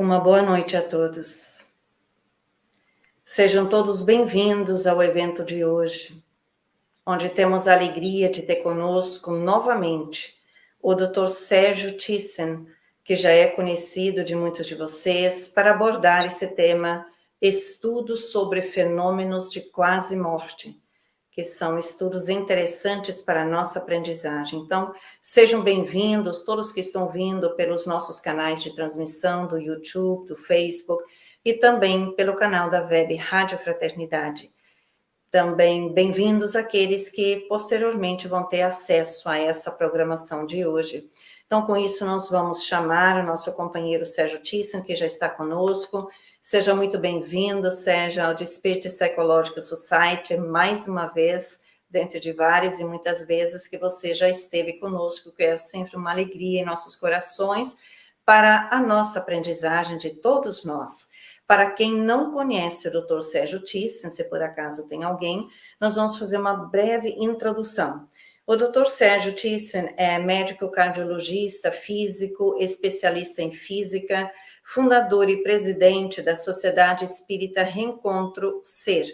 Uma boa noite a todos. Sejam todos bem-vindos ao evento de hoje, onde temos a alegria de ter conosco novamente o Dr. Sérgio Thyssen, que já é conhecido de muitos de vocês, para abordar esse tema, estudos sobre fenômenos de quase morte, que são estudos interessantes para a nossa aprendizagem. Então, sejam bem-vindos, todos que estão vindo pelos nossos canais de transmissão do YouTube, do Facebook, e também pelo canal da web Rádio Fraternidade. Também bem-vindos aqueles que posteriormente vão ter acesso a essa programação de hoje. Então, com isso, nós vamos chamar o nosso companheiro Sérgio Thyssen, que já está conosco. Seja muito bem-vindo, Sérgio, ao Spirit Psychological Society, mais uma vez, dentro de várias e muitas vezes que você já esteve conosco, que é sempre uma alegria em nossos corações, para a nossa aprendizagem de todos nós. Para quem não conhece o Dr. Sérgio Thyssen, se por acaso tem alguém, nós vamos fazer uma breve introdução. O Dr. Sérgio Thyssen é médico cardiologista, físico, especialista em física, fundador e presidente da Sociedade Espírita Reencontro Ser,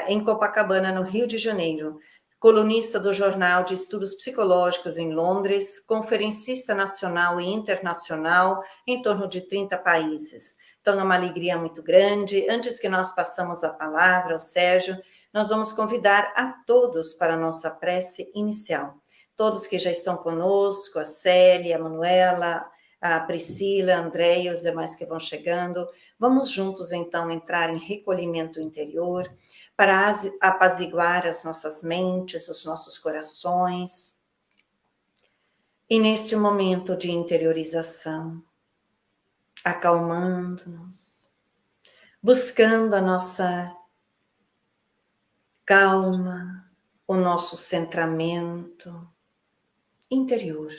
em Copacabana, no Rio de Janeiro, colunista do Jornal de Estudos Psicológicos em Londres, conferencista nacional e internacional em torno de 30 países. Então, é uma alegria muito grande. Antes que nós passamos a palavra ao Sérgio, nós vamos convidar a todos para a nossa prece inicial. Todos que já estão conosco, a Célia, a Manuela, a Priscila, a Andréia e os demais que vão chegando. Vamos juntos, então, entrar em recolhimento interior para apaziguar as nossas mentes, os nossos corações. E neste momento de interiorização, acalmando-nos, buscando a nossa calma, o nosso centramento interior,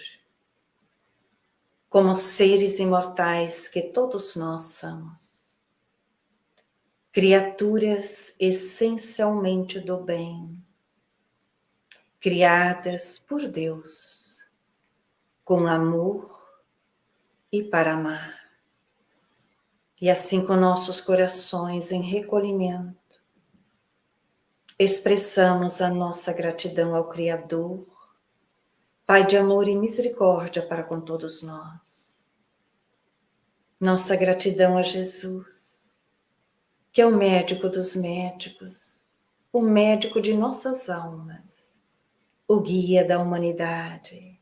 como seres imortais que todos nós somos, criaturas essencialmente do bem, criadas por Deus, com amor e para amar. E assim com nossos corações em recolhimento, expressamos a nossa gratidão ao Criador, Pai de amor e misericórdia para com todos nós. Nossa gratidão a Jesus, que é o médico dos médicos, o médico de nossas almas, o guia da humanidade,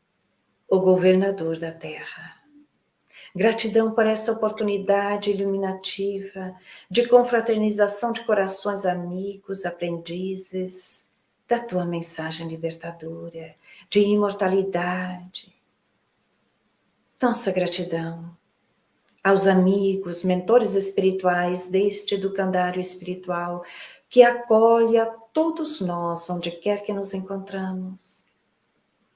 o governador da terra. Gratidão por esta oportunidade iluminativa de confraternização de corações amigos, aprendizes da tua mensagem libertadora, de imortalidade. Nossa gratidão aos amigos, mentores espirituais deste educandário espiritual que acolhe a todos nós, onde quer que nos encontramos,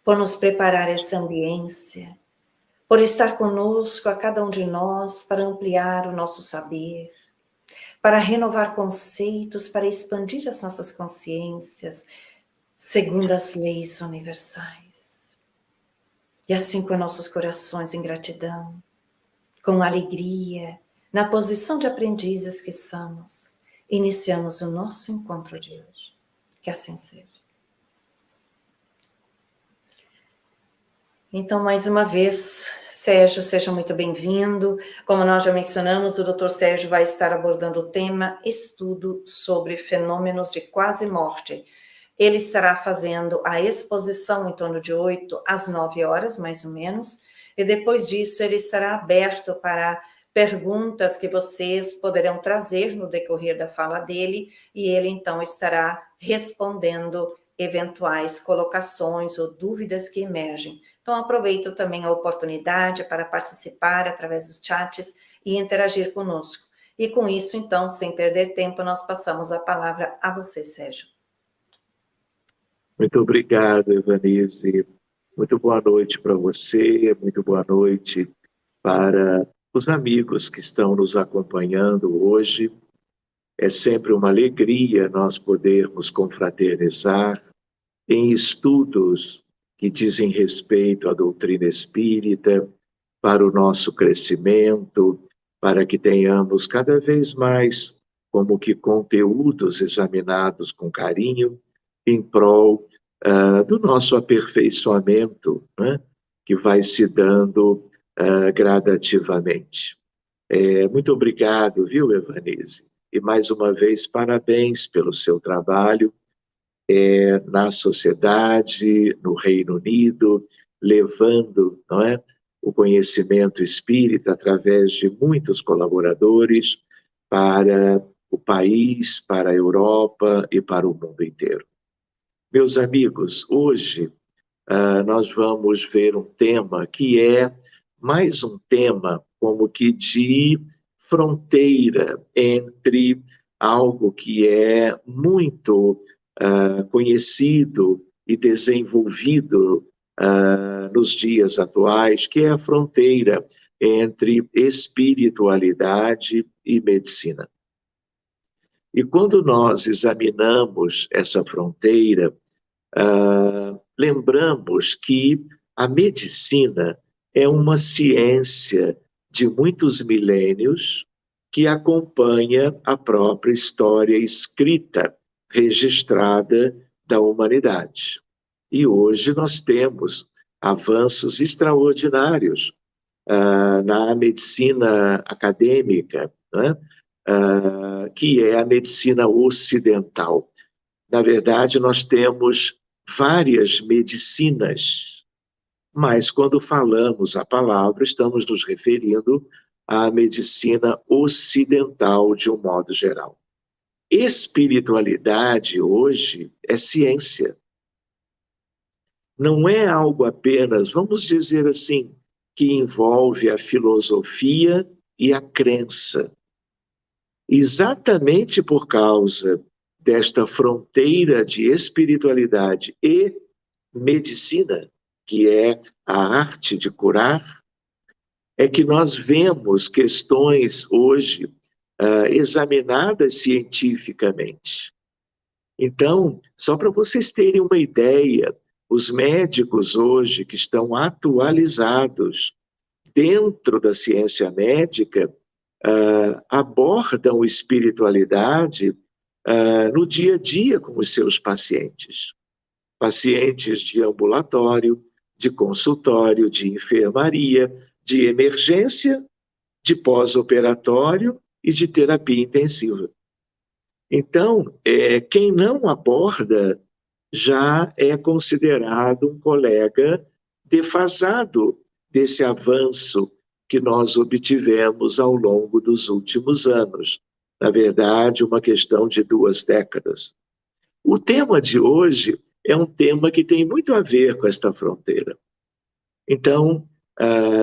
por nos preparar essa ambiência, por estar conosco a cada um de nós para ampliar o nosso saber, para renovar conceitos, para expandir as nossas consciências, segundo as leis universais. E assim com nossos corações em gratidão, com alegria, na posição de aprendizes que somos, iniciamos o nosso encontro de hoje. Que assim seja. Então, mais uma vez, Sérgio, seja muito bem-vindo. Como nós já mencionamos, o Dr. Sérgio vai estar abordando o tema estudo sobre fenômenos de quase morte. Ele estará fazendo a exposição em torno de 8 às 9 horas, mais ou menos, e depois disso ele estará aberto para perguntas que vocês poderão trazer no decorrer da fala dele, e ele então estará respondendo eventuais colocações ou dúvidas que emergem. Então, aproveito também a oportunidade para participar através dos chats e interagir conosco. E com isso, então, sem perder tempo, nós passamos a palavra a você, Sérgio. Muito obrigado, Evanise. Muito boa noite para você, muito boa noite para os amigos que estão nos acompanhando hoje. É sempre uma alegria nós podermos confraternizar em estudos que dizem respeito à doutrina espírita, para o nosso crescimento, para que tenhamos cada vez mais como que conteúdos examinados com carinho em prol do nosso aperfeiçoamento, né, que vai se dando gradativamente. Muito obrigado, viu, Evanise? E mais uma vez, parabéns pelo seu trabalho na sociedade, no Reino Unido, levando, não é, o conhecimento espírita através de muitos colaboradores para o país, para a Europa e para o mundo inteiro. Meus amigos, hoje nós vamos ver um tema que é mais um tema como que de fronteira entre algo que é muito conhecido e desenvolvido nos dias atuais, que é a fronteira entre espiritualidade e medicina. E quando nós examinamos essa fronteira, lembramos que a medicina é uma ciência de muitos milênios que acompanha a própria história escrita, registrada da humanidade. E hoje nós temos avanços extraordinários na medicina acadêmica, né? Que é a medicina ocidental. Na verdade, nós temos várias medicinas, mas quando falamos a palavra, estamos nos referindo à medicina ocidental de um modo geral. Espiritualidade hoje é ciência. Não é algo apenas, vamos dizer assim, que envolve a filosofia e a crença. Exatamente por causa desta fronteira de espiritualidade e medicina, que é a arte de curar, é que nós vemos questões hoje examinadas cientificamente. Então, só para vocês terem uma ideia, os médicos hoje que estão atualizados dentro da ciência médica abordam espiritualidade no dia a dia com os seus pacientes. Pacientes de ambulatório, de consultório, de enfermaria, de emergência, de pós-operatório e de terapia intensiva. Então, quem não aborda já é considerado um colega defasado desse avanço que nós obtivemos ao longo dos últimos anos. Na verdade, uma questão de 2 décadas. O tema de hoje é um tema que tem muito a ver com esta fronteira. Então,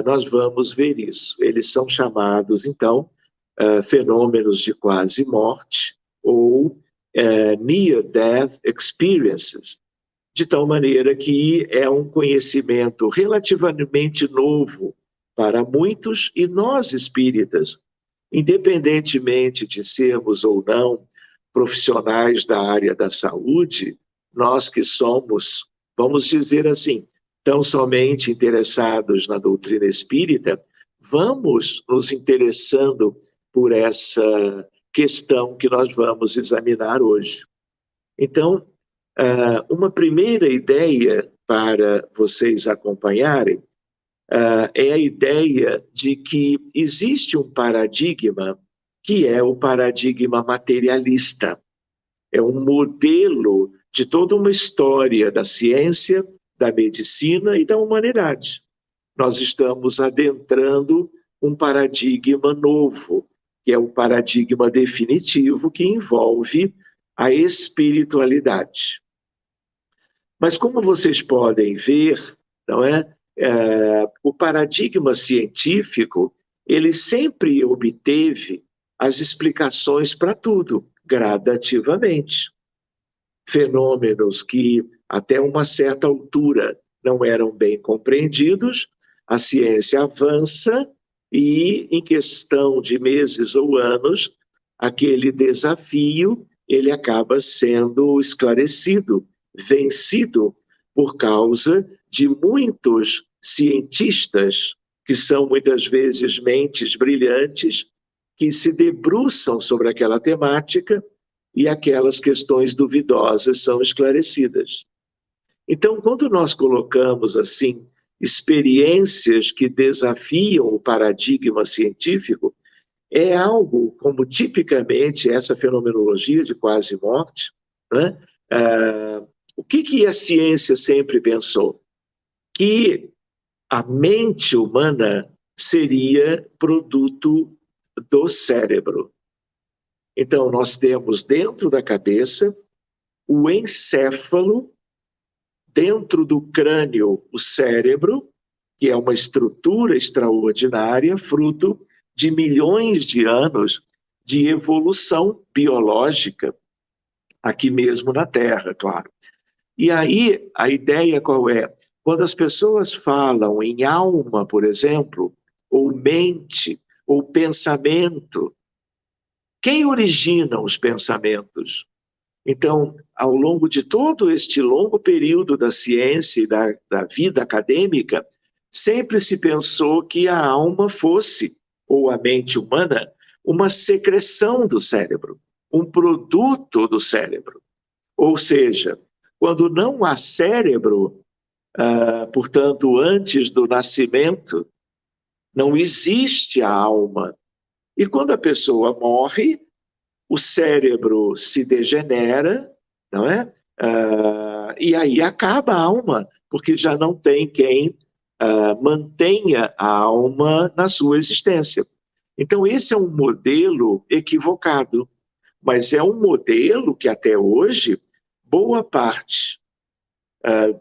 nós vamos ver isso. Eles são chamados, então, fenômenos de quase morte ou near-death experiences, de tal maneira que é um conhecimento relativamente novo para muitos, e nós espíritas, independentemente de sermos ou não profissionais da área da saúde, nós que somos, vamos dizer assim, tão somente interessados na doutrina espírita, vamos nos interessando por essa questão que nós vamos examinar hoje. Então, uma primeira ideia para vocês acompanharem é a ideia de que existe um paradigma que é o paradigma materialista. É um modelo de toda uma história da ciência, da medicina e da humanidade. Nós estamos adentrando um paradigma novo, que é o paradigma definitivo que envolve a espiritualidade. Mas como vocês podem ver, não é? O paradigma científico, ele sempre obteve as explicações para tudo, gradativamente. Fenômenos que, até uma certa altura, não eram bem compreendidos, a ciência avança e, em questão de meses ou anos, aquele desafio ele acaba sendo esclarecido, vencido, por causa de muitos cientistas que são muitas vezes mentes brilhantes que se debruçam sobre aquela temática e aquelas questões duvidosas são esclarecidas. Então, quando nós colocamos assim experiências que desafiam o paradigma científico, é algo como tipicamente essa fenomenologia de quase morte, né? O que a ciência sempre pensou? Que a mente humana seria produto do cérebro. Então, nós temos dentro da cabeça o encéfalo, dentro do crânio, o cérebro, que é uma estrutura extraordinária, fruto de milhões de anos de evolução biológica, aqui mesmo na Terra, claro. E aí, a ideia qual é? Quando as pessoas falam em alma, por exemplo, ou mente, ou pensamento, quem origina os pensamentos? Então, ao longo de todo este longo período da ciência e da vida acadêmica, sempre se pensou que a alma fosse, ou a mente humana, uma secreção do cérebro, um produto do cérebro. Ou seja, quando não há cérebro, portanto, antes do nascimento, não existe a alma. E quando a pessoa morre, o cérebro se degenera, não é? E aí acaba a alma, porque já não tem quem mantenha a alma na sua existência. Então, esse é um modelo equivocado, mas é um modelo que até hoje, boa parte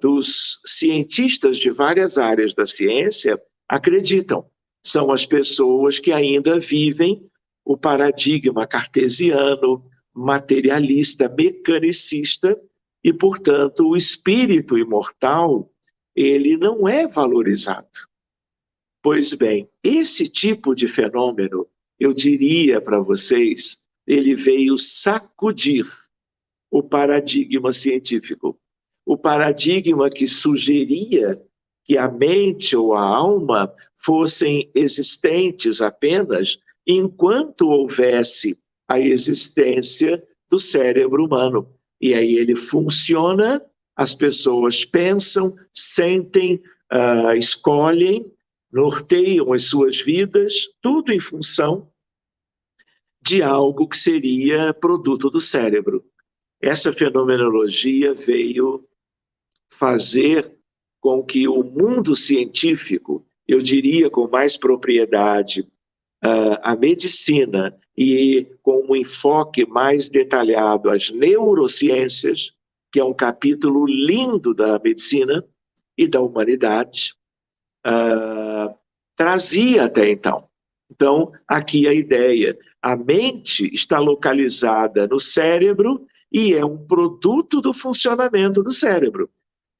dos cientistas de várias áreas da ciência acreditam. São as pessoas que ainda vivem o paradigma cartesiano, materialista, mecanicista, e, portanto, o espírito imortal, ele não é valorizado. Pois bem, esse tipo de fenômeno, eu diria para vocês, ele veio sacudir o paradigma científico. O paradigma que sugeria que a mente ou a alma fossem existentes apenas enquanto houvesse a existência do cérebro humano. E aí ele funciona, as pessoas pensam, sentem, escolhem, norteiam as suas vidas, tudo em função de algo que seria produto do cérebro. Essa fenomenologia veio fazer com que o mundo científico, eu diria com mais propriedade, a medicina e com um enfoque mais detalhado as neurociências, que é um capítulo lindo da medicina e da humanidade, trazia até então. Então, aqui a ideia, a mente está localizada no cérebro e é um produto do funcionamento do cérebro.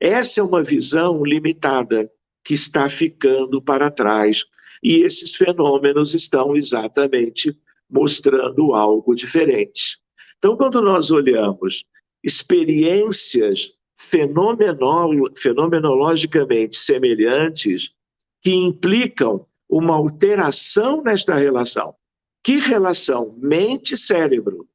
Essa é uma visão limitada que está ficando para trás. E esses fenômenos estão exatamente mostrando algo diferente. Então, quando nós olhamos experiências fenomenologicamente semelhantes que implicam uma alteração nesta relação. Que relação? Mente-cérebro.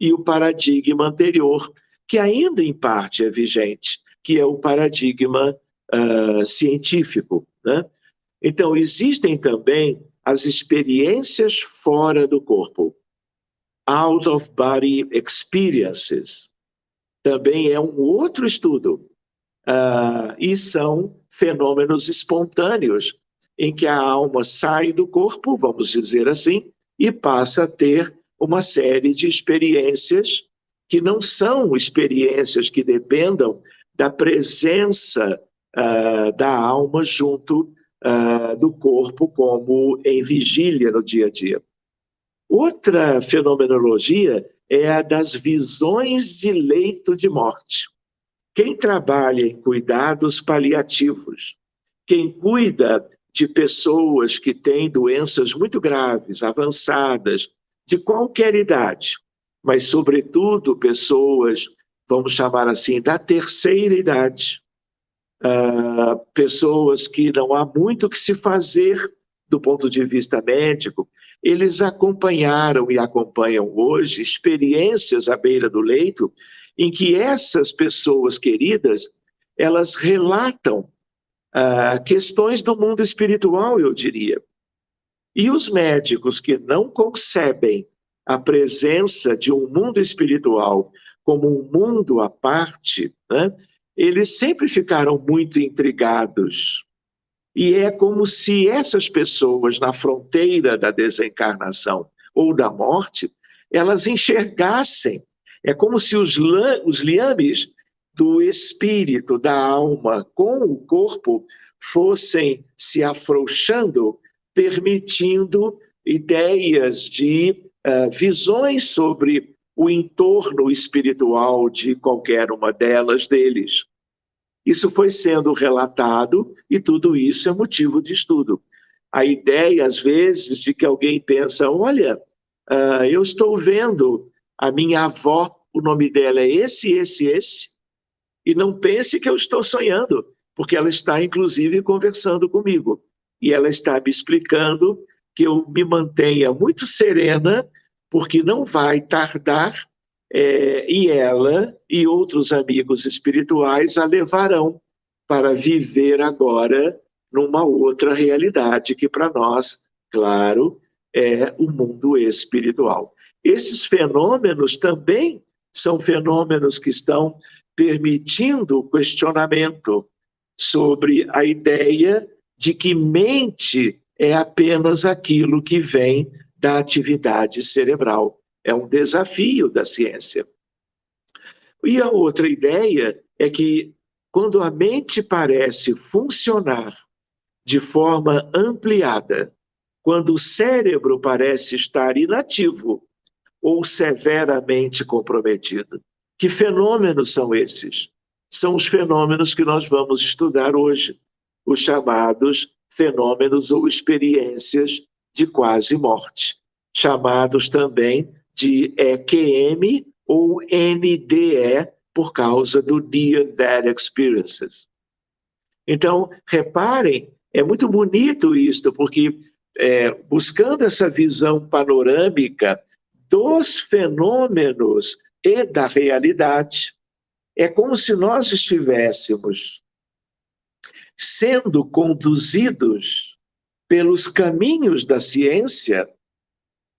E o paradigma anterior, que ainda em parte é vigente, que é o paradigma científico, né? Então, existem também as experiências fora do corpo, out-of-body experiences. Também é um outro estudo, e são fenômenos espontâneos, em que a alma sai do corpo, vamos dizer assim, e passa a ter uma série de experiências que não são experiências que dependam da presença da alma junto do corpo, como em vigília no dia a dia. Outra fenomenologia é a das visões de leito de morte. Quem trabalha em cuidados paliativos, quem cuida de pessoas que têm doenças muito graves, avançadas, de qualquer idade, mas, sobretudo, pessoas, vamos chamar assim, da terceira idade, pessoas que não há muito o que se fazer do ponto de vista médico, eles acompanharam e acompanham hoje experiências à beira do leito em que essas pessoas queridas, elas relatam questões do mundo espiritual, eu diria. E os médicos que não concebem a presença de um mundo espiritual como um mundo à parte, né, eles sempre ficaram muito intrigados. E é como se essas pessoas, na fronteira da desencarnação ou da morte, elas enxergassem. É como se os liames do espírito, da alma, com o corpo, fossem se afrouxando, permitindo ideias de visões sobre o entorno espiritual de qualquer uma deles. Isso foi sendo relatado e tudo isso é motivo de estudo. A ideia, às vezes, de que alguém pensa, olha, eu estou vendo a minha avó, o nome dela é esse, e não pense que eu estou sonhando, porque ela está, inclusive, conversando comigo. E ela está me explicando que eu me mantenha muito serena, porque não vai tardar, e ela e outros amigos espirituais a levarão para viver agora numa outra realidade que para nós, claro, é o mundo espiritual. Esses fenômenos também são fenômenos que estão permitindo o questionamento sobre a ideia de que mente é apenas aquilo que vem da atividade cerebral. É um desafio da ciência. E a outra ideia é que quando a mente parece funcionar de forma ampliada, quando o cérebro parece estar inativo ou severamente comprometido, que fenômenos são esses? São os fenômenos que nós vamos estudar hoje, os chamados fenômenos ou experiências de quase morte, chamados também de EQM ou NDE, por causa do Near Death Experiences. Então, reparem, é muito bonito isto, porque buscando essa visão panorâmica dos fenômenos e da realidade, é como se nós estivéssemos sendo conduzidos pelos caminhos da ciência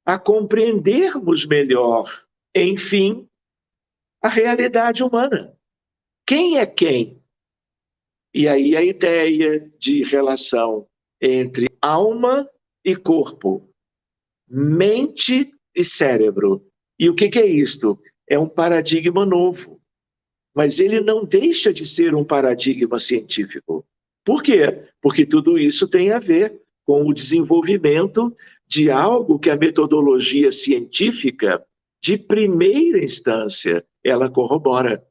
a compreendermos melhor, enfim, a realidade humana. Quem é quem? E aí a ideia de relação entre alma e corpo, mente e cérebro. E o que é isto? É um paradigma novo. Mas ele não deixa de ser um paradigma científico. Por quê? Porque tudo isso tem a ver com o desenvolvimento de algo que a metodologia científica, de primeira instância, ela corrobora.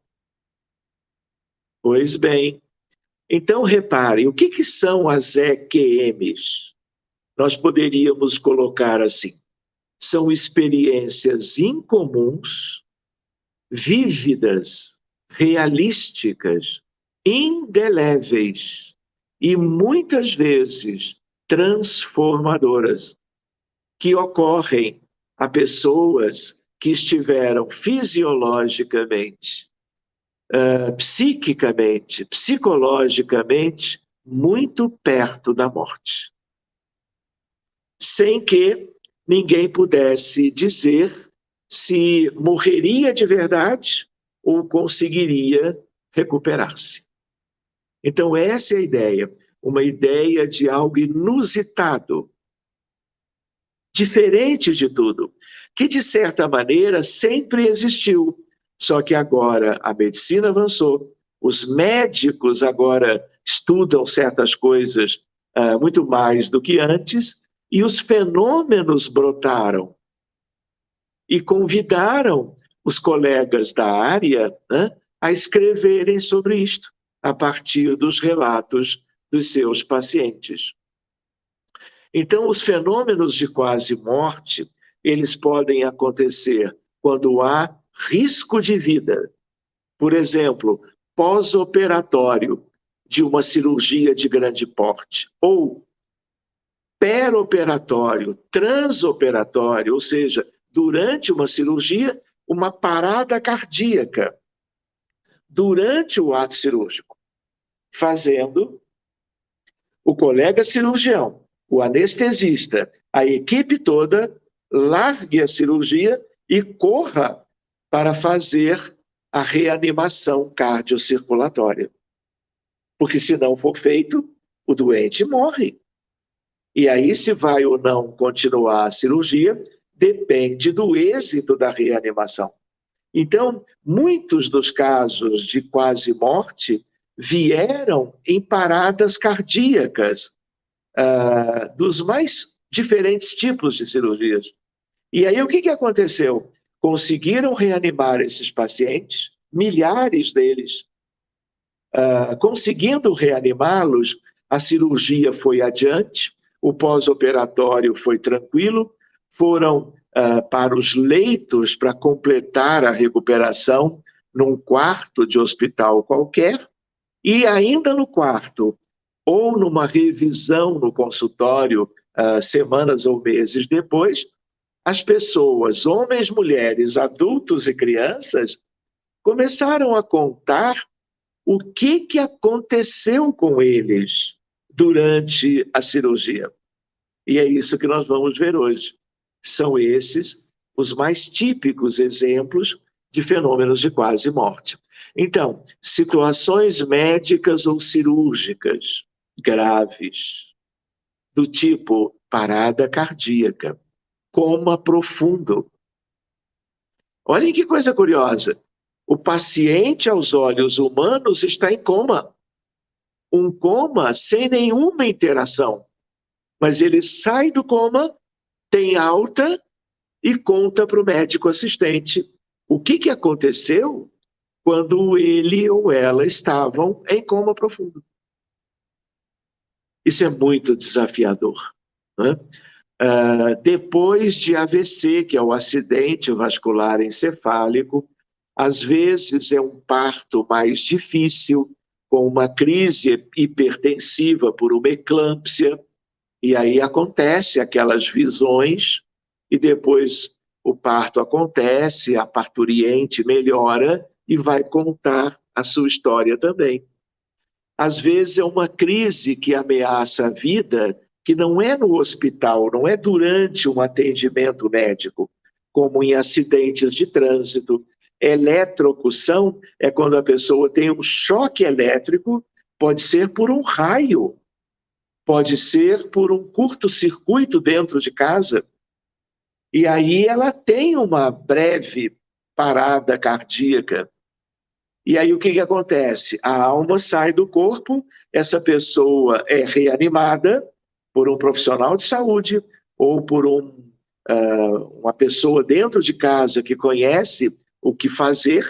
Pois bem, então reparem, o que são as EQMs? Nós poderíamos colocar assim, são experiências incomuns, vívidas, realísticas, indeléveis e muitas vezes transformadoras, que ocorrem a pessoas que estiveram fisiologicamente, psiquicamente, psicologicamente muito perto da morte, sem que ninguém pudesse dizer se morreria de verdade ou conseguiria recuperar-se. Então, essa é a ideia, uma ideia de algo inusitado, diferente de tudo, que de certa maneira sempre existiu, só que agora a medicina avançou, os médicos agora estudam certas coisas muito mais do que antes, e os fenômenos brotaram e convidaram os colegas da área, né, a escreverem sobre isto, a partir dos relatos dos seus pacientes. Então, os fenômenos de quase morte, eles podem acontecer quando há risco de vida. Por exemplo, pós-operatório, de uma cirurgia de grande porte, ou peroperatório, transoperatório, ou seja, durante uma cirurgia, uma parada cardíaca, durante o ato cirúrgico, fazendo o colega cirurgião, o anestesista, a equipe toda, largue a cirurgia e corra para fazer a reanimação cardiocirculatória. Porque se não for feito, o doente morre. E aí, se vai ou não continuar a cirurgia, depende do êxito da reanimação. Então, muitos dos casos de quase morte vieram em paradas cardíacas, dos mais diferentes tipos de cirurgias. E aí, o que aconteceu? Conseguiram reanimar esses pacientes, milhares deles. Conseguindo reanimá-los, a cirurgia foi adiante, o pós-operatório foi tranquilo, foram para os leitos para completar a recuperação num quarto de hospital qualquer, e ainda no quarto, ou numa revisão no consultório, semanas ou meses depois, as pessoas, homens, mulheres, adultos e crianças, começaram a contar o que aconteceu com eles durante a cirurgia. E é isso que nós vamos ver hoje. São esses os mais típicos exemplos de fenômenos de quase morte. Então, situações médicas ou cirúrgicas graves, do tipo parada cardíaca, coma profundo. Olhem que coisa curiosa. O paciente, aos olhos humanos, está em coma. Um coma sem nenhuma interação. Mas ele sai do coma, tem alta e conta para o médico assistente o que aconteceu quando ele ou ela estavam em coma profundo. Isso é muito desafiador, né? Depois de AVC, que é o acidente vascular encefálico, às vezes é um parto mais difícil, com uma crise hipertensiva por uma eclâmpsia, e aí acontece aquelas visões, e depois o parto acontece, a parturiente melhora e vai contar a sua história também. Às vezes é uma crise que ameaça a vida, que não é no hospital, não é durante um atendimento médico, como em acidentes de trânsito. Eletrocução é quando a pessoa tem um choque elétrico, pode ser por um raio, pode ser por um curto-circuito dentro de casa. E aí ela tem uma breve parada cardíaca. E aí o que acontece? A alma sai do corpo, essa pessoa é reanimada por um profissional de saúde ou por uma pessoa dentro de casa que conhece o que fazer,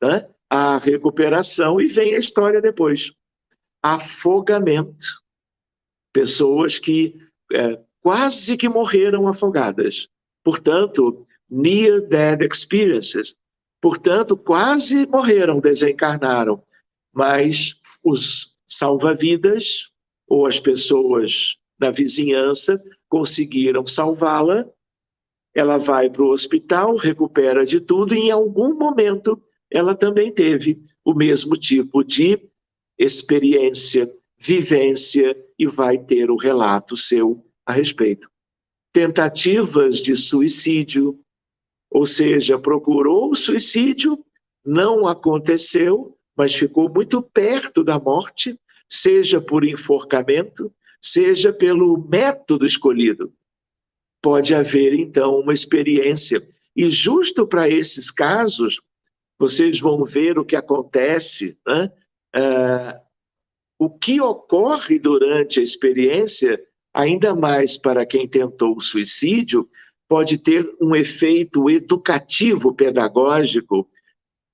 né? A recuperação, e vem a história depois. Afogamento. Pessoas que quase que morreram afogadas. Portanto, near-death experiences. Portanto, quase morreram, desencarnaram. Mas os salva-vidas, ou as pessoas da vizinhança, conseguiram salvá-la. Ela vai para o hospital, recupera de tudo, e em algum momento ela também teve o mesmo tipo de experiência, vivência, e vai ter o relato seu a respeito. Tentativas de suicídio, ou seja, procurou o suicídio, não aconteceu, mas ficou muito perto da morte, seja por enforcamento, seja pelo método escolhido. Pode haver, então, uma experiência. E justo para esses casos, vocês vão ver o que acontece, né? O que ocorre durante a experiência, ainda mais para quem tentou o suicídio, pode ter um efeito educativo, pedagógico,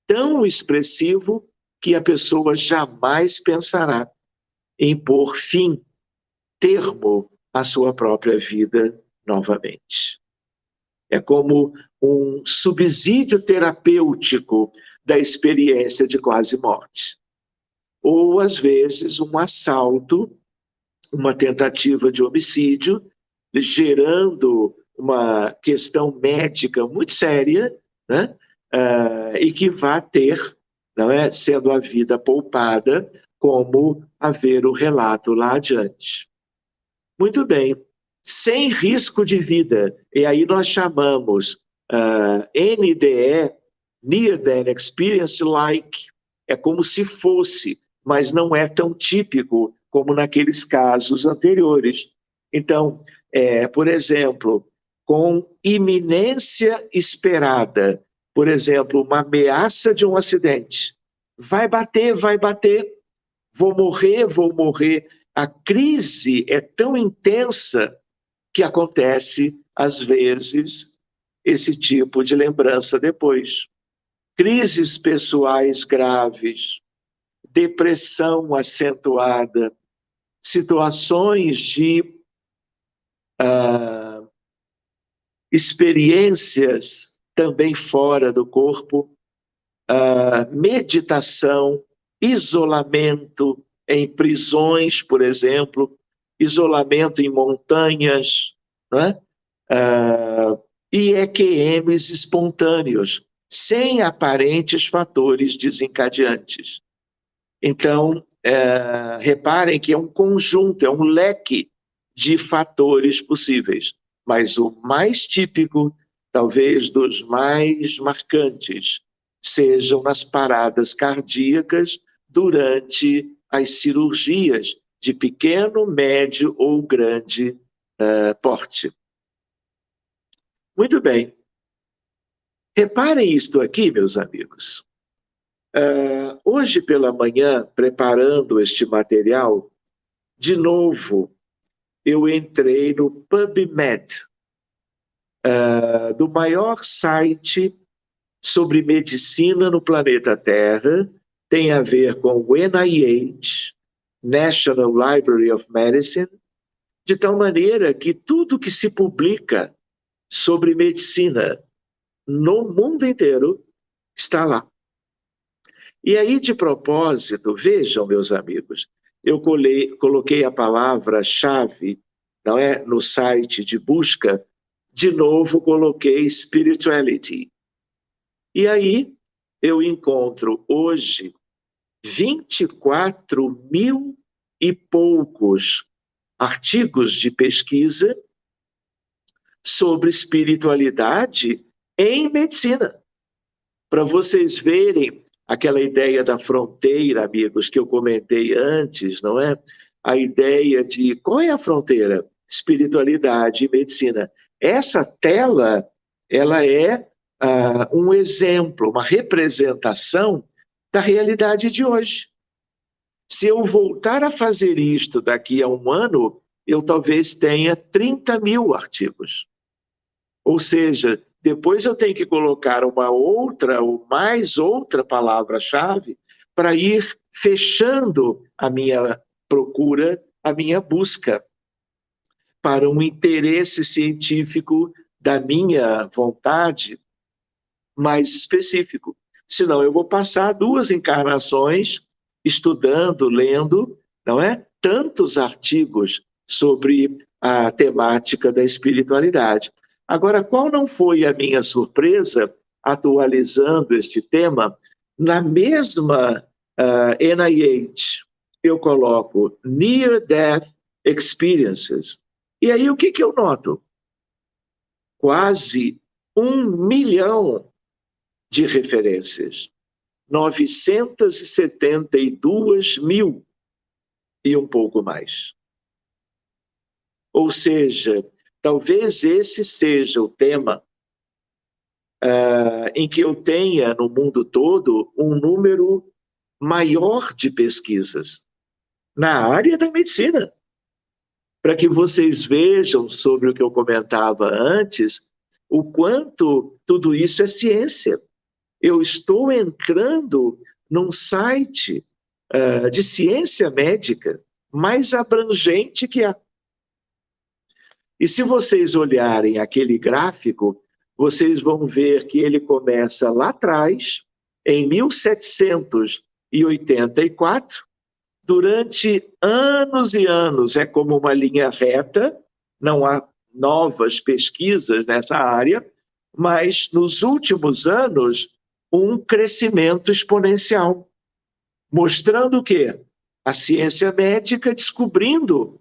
tão expressivo que a pessoa jamais pensará em pôr fim, termo à sua própria vida novamente. É como um subsídio terapêutico da experiência de quase morte. ou às vezes um assalto, uma tentativa de homicídio, gerando uma questão médica muito séria, né? E que vai ter, não é, sendo a vida poupada, como haver o relato lá adiante. Muito bem, sem risco de vida, e aí nós chamamos NDE, Near Death Experience Like, é como se fosse, mas não é tão típico como naqueles casos anteriores. Então, por exemplo, com iminência esperada, por exemplo, uma ameaça de um acidente, vai bater, vou morrer. A crise é tão intensa que acontece, às vezes, esse tipo de lembrança depois. Crises pessoais graves, depressão acentuada, situações de experiências também fora do corpo, meditação, isolamento em prisões, por exemplo, isolamento em montanhas, né? E EQMs espontâneos, sem aparentes fatores desencadeantes. Então, reparem que é um conjunto, é um leque de fatores possíveis, mas o mais típico, talvez dos mais marcantes, sejam nas paradas cardíacas durante as cirurgias de pequeno, médio ou grande porte. Muito bem. Reparem isto aqui, meus amigos. Hoje pela manhã, preparando este material, de novo, eu entrei no PubMed, do maior site sobre medicina no planeta Terra, tem a ver com o NIH, National Library of Medicine, de tal maneira que tudo que se publica sobre medicina no mundo inteiro está lá. E aí, de propósito, vejam, meus amigos, eu coloquei a palavra-chave, não é, no site de busca, de novo coloquei spirituality. E aí eu encontro hoje 24 mil e poucos artigos de pesquisa sobre espiritualidade em medicina. Para vocês verem aquela ideia da fronteira, amigos, que eu comentei antes, não é? A ideia de qual é a fronteira? Espiritualidade e medicina. Essa tela, ela é um exemplo, uma representação da realidade de hoje. Se eu voltar a fazer isto daqui a um ano, eu talvez tenha 30 mil artigos. Ou seja, depois eu tenho que colocar uma outra ou mais outra palavra-chave para ir fechando a minha procura, a minha busca, para um interesse científico da minha vontade mais específico. Senão eu vou passar 2 encarnações estudando, lendo, não é? Tantos artigos sobre a temática da espiritualidade. Agora, qual não foi a minha surpresa, atualizando este tema, na mesma NIH, eu coloco Near Death Experiences. E aí o que eu noto? Quase 1 milhão de referências. 972 mil e um pouco mais. Ou seja, talvez esse seja o tema em que eu tenha no mundo todo um número maior de pesquisas na área da medicina. Para que vocês vejam sobre o que eu comentava antes, o quanto tudo isso é ciência. Eu estou entrando num site de ciência médica mais abrangente que há. E se vocês olharem aquele gráfico, vocês vão ver que ele começa lá atrás, em 1784, durante anos e anos, é como uma linha reta, não há novas pesquisas nessa área, mas nos últimos anos, um crescimento exponencial, mostrando o quê? A ciência médica descobrindo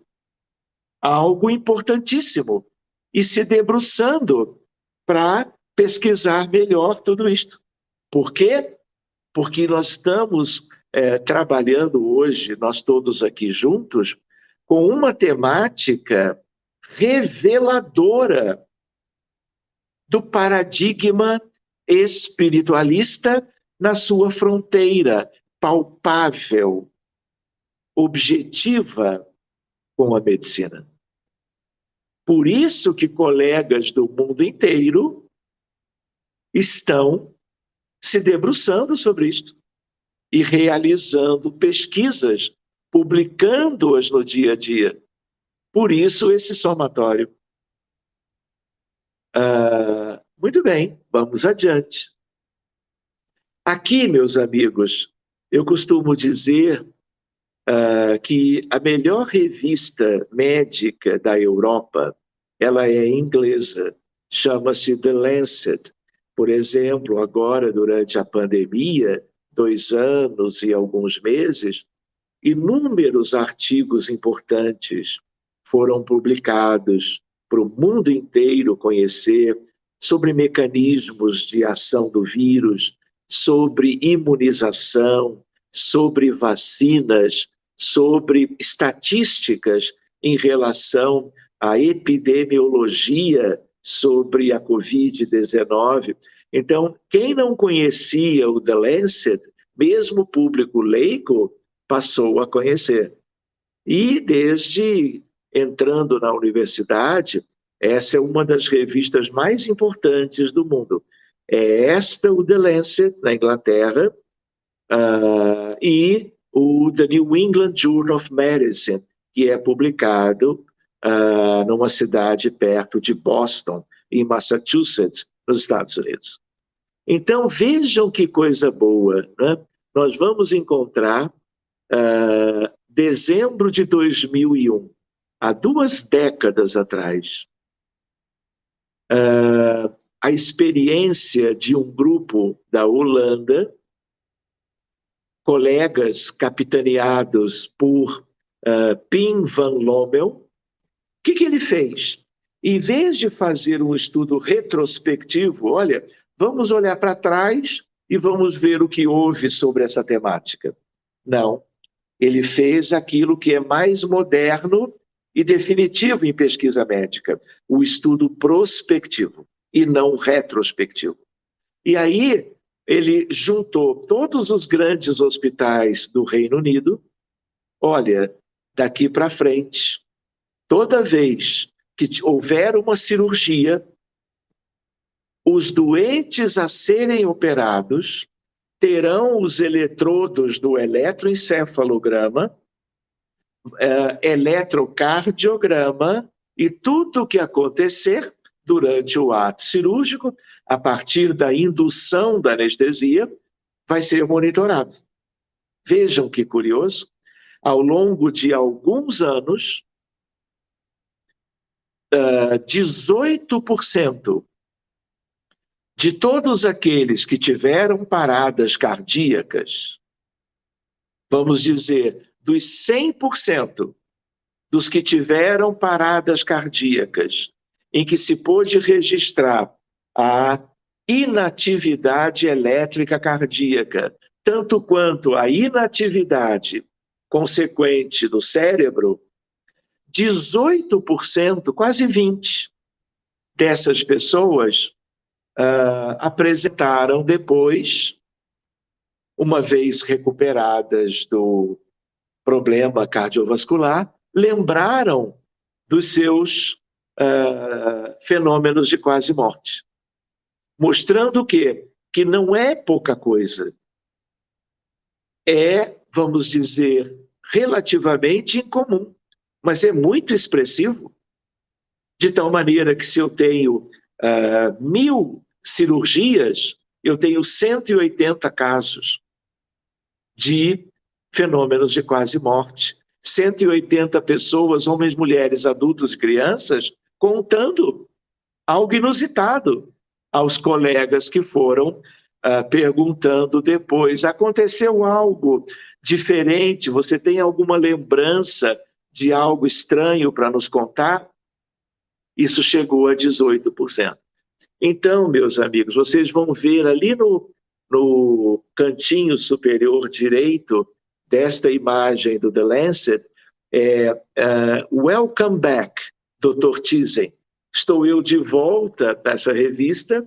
algo importantíssimo e se debruçando para pesquisar melhor tudo isto. Por quê? Porque nós estamos trabalhando hoje, nós todos aqui juntos, com uma temática reveladora do paradigma espiritualista na sua fronteira palpável, objetiva com a medicina. Por isso que colegas do mundo inteiro estão se debruçando sobre isto e realizando pesquisas, publicando-as no dia a dia. Por isso esse somatório. Muito bem, vamos adiante. Aqui, meus amigos, eu costumo dizer que a melhor revista médica da Europa, ela é inglesa, chama-se The Lancet. Por exemplo, agora, durante a pandemia, 2 anos e alguns meses, inúmeros artigos importantes foram publicados para o mundo inteiro conhecer sobre mecanismos de ação do vírus, sobre imunização, sobre vacinas, sobre estatísticas em relação à epidemiologia sobre a Covid-19. Então, quem não conhecia o The Lancet, mesmo o público leigo, passou a conhecer. E desde entrando na universidade, essa é uma das revistas mais importantes do mundo. É esta, o The Lancet, na Inglaterra, e o The New England Journal of Medicine, que é publicado numa cidade perto de Boston, em Massachusetts, nos Estados Unidos. Então, vejam que coisa boa, né? Nós vamos encontrar dezembro de 2001, há 2 décadas atrás, a experiência de um grupo da Holanda, colegas capitaneados por Pim van Lommel. O que ele fez? Em vez de fazer um estudo retrospectivo, olha, vamos olhar para trás e vamos ver o que houve sobre essa temática. Não. Ele fez aquilo que é mais moderno e definitivo em pesquisa médica, o estudo prospectivo e não retrospectivo. E aí ele juntou todos os grandes hospitais do Reino Unido. Olha, daqui para frente, toda vez que houver uma cirurgia, os doentes a serem operados terão os eletrodos do eletroencefalograma, eletrocardiograma e tudo o que acontecer durante o ato cirúrgico, a partir da indução da anestesia, vai ser monitorado. Vejam que curioso, ao longo de alguns anos, 18% de todos aqueles que tiveram paradas cardíacas, vamos dizer, dos 100% dos que tiveram paradas cardíacas, em que se pôde registrar a inatividade elétrica cardíaca, tanto quanto a inatividade consequente do cérebro, 18%, quase 20%, dessas pessoas apresentaram depois, uma vez recuperadas do problema cardiovascular, lembraram dos seus fenômenos de quase morte. Mostrando o quê? Que não é pouca coisa. É, vamos dizer, relativamente incomum, mas é muito expressivo. De tal maneira que se eu tenho 1000 cirurgias, eu tenho 180 casos de fenômenos de quase morte. 180 pessoas, homens, mulheres, adultos e crianças, contando algo inusitado aos colegas que foram perguntando depois: aconteceu algo diferente? Você tem alguma lembrança de algo estranho para nos contar? Isso chegou a 18%. Então, meus amigos, vocês vão ver ali no cantinho superior direito desta imagem do The Lancet, Welcome Back, Dr. Thyssen. Estou eu de volta nessa revista.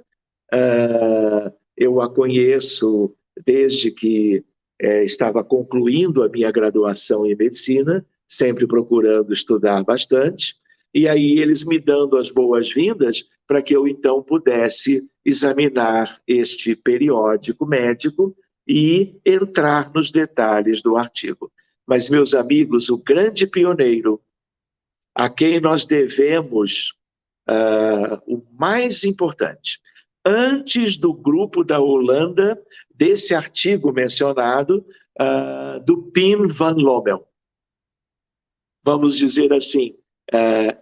Eu a conheço desde que estava concluindo a minha graduação em medicina, sempre procurando estudar bastante, e aí eles me dando as boas-vindas para que eu então pudesse examinar este periódico médico e entrar nos detalhes do artigo. Mas, meus amigos, o grande pioneiro a quem nós devemos o mais importante, antes do grupo da Holanda, desse artigo mencionado, do Pim van Lommel. Vamos dizer assim,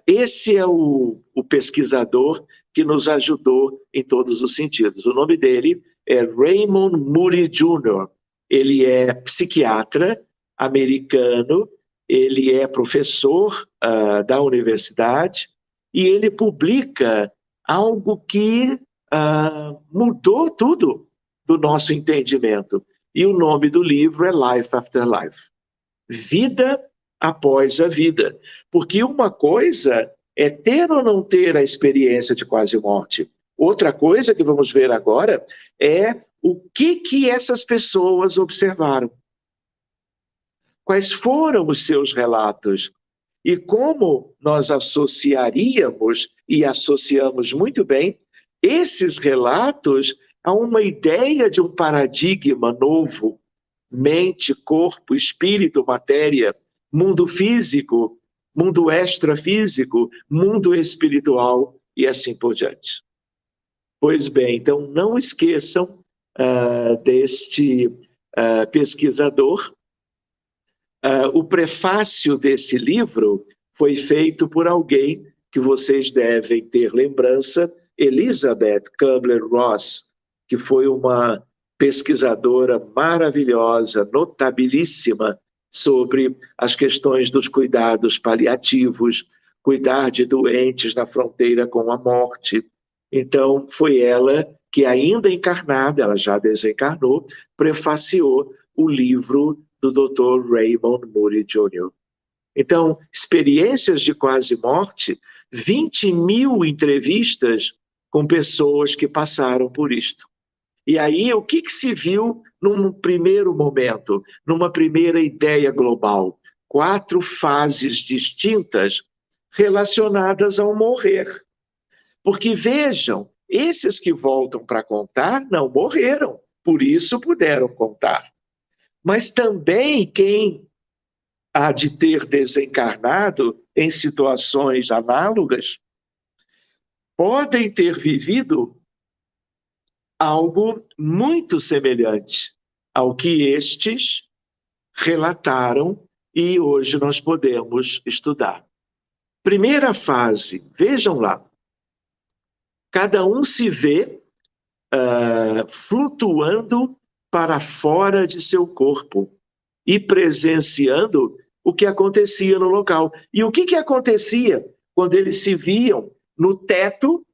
esse é o pesquisador que nos ajudou em todos os sentidos. O nome dele é Raymond Moody Jr. Ele é psiquiatra americano, ele é professor da universidade e ele publica algo que mudou tudo do nosso entendimento. E o nome do livro é Life After Life. Vida após a vida. Porque uma coisa é ter ou não ter a experiência de quase morte. Outra coisa que vamos ver agora é o que essas pessoas observaram. Quais foram os seus relatos? E como nós associaríamos, e associamos muito bem, esses relatos a uma ideia de um paradigma novo, mente, corpo, espírito, matéria, mundo físico, mundo extrafísico, mundo espiritual e assim por diante. Pois bem, então não esqueçam deste pesquisador. O prefácio desse livro foi feito por alguém que vocês devem ter lembrança, Elizabeth Kubler-Ross, que foi uma pesquisadora maravilhosa, notabilíssima, sobre as questões dos cuidados paliativos, cuidar de doentes na fronteira com a morte. Então, foi ela que, ainda encarnada, ela já desencarnou, prefaciou o livro do Dr. Raymond Moody Jr. Então, experiências de quase morte, 20.000 entrevistas com pessoas que passaram por isto. E aí, o que se viu num primeiro momento, numa primeira ideia global? 4 fases distintas relacionadas ao morrer. Porque, vejam, esses que voltam para contar não morreram, por isso puderam contar. Mas também quem há de ter desencarnado em situações análogas podem ter vivido algo muito semelhante ao que estes relataram e hoje nós podemos estudar. Primeira fase, vejam lá, cada um se vê flutuando para fora de seu corpo e presenciando o que acontecia no local. E o que acontecia quando eles se viam no teto?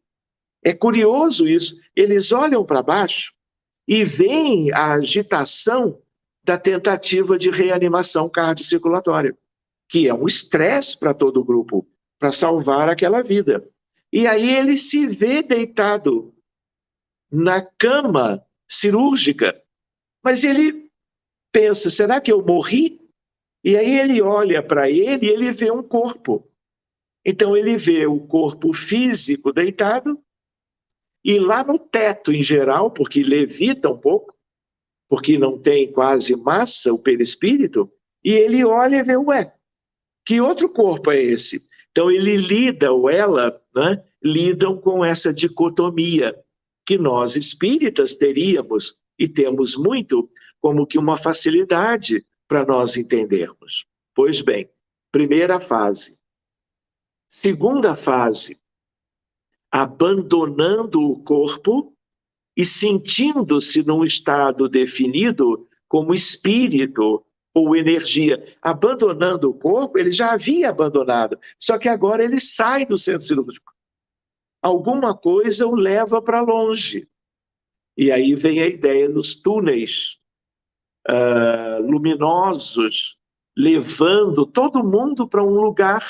É curioso isso. Eles olham para baixo e veem a agitação da tentativa de reanimação cardiocirculatória, que é um estresse para todo o grupo, para salvar aquela vida. E aí ele se vê deitado na cama cirúrgica, mas ele pensa, será que eu morri? E aí ele olha para ele e ele vê um corpo. Então ele vê o corpo físico deitado e lá no teto em geral, porque levita um pouco, porque não tem quase massa o perispírito, e ele olha e vê, ué, que outro corpo é esse? Então ele lida, ou ela, né, lidam com essa dicotomia que nós espíritas teríamos, e temos muito, como que uma facilidade para nós entendermos. Pois bem, primeira fase. Segunda fase, abandonando o corpo e sentindo-se num estado definido como espírito ou energia. Abandonando o corpo, ele já havia abandonado, só que agora ele sai do centro cirúrgico. Alguma coisa o leva para longe. E aí vem a ideia dos túneis luminosos, levando todo mundo para um lugar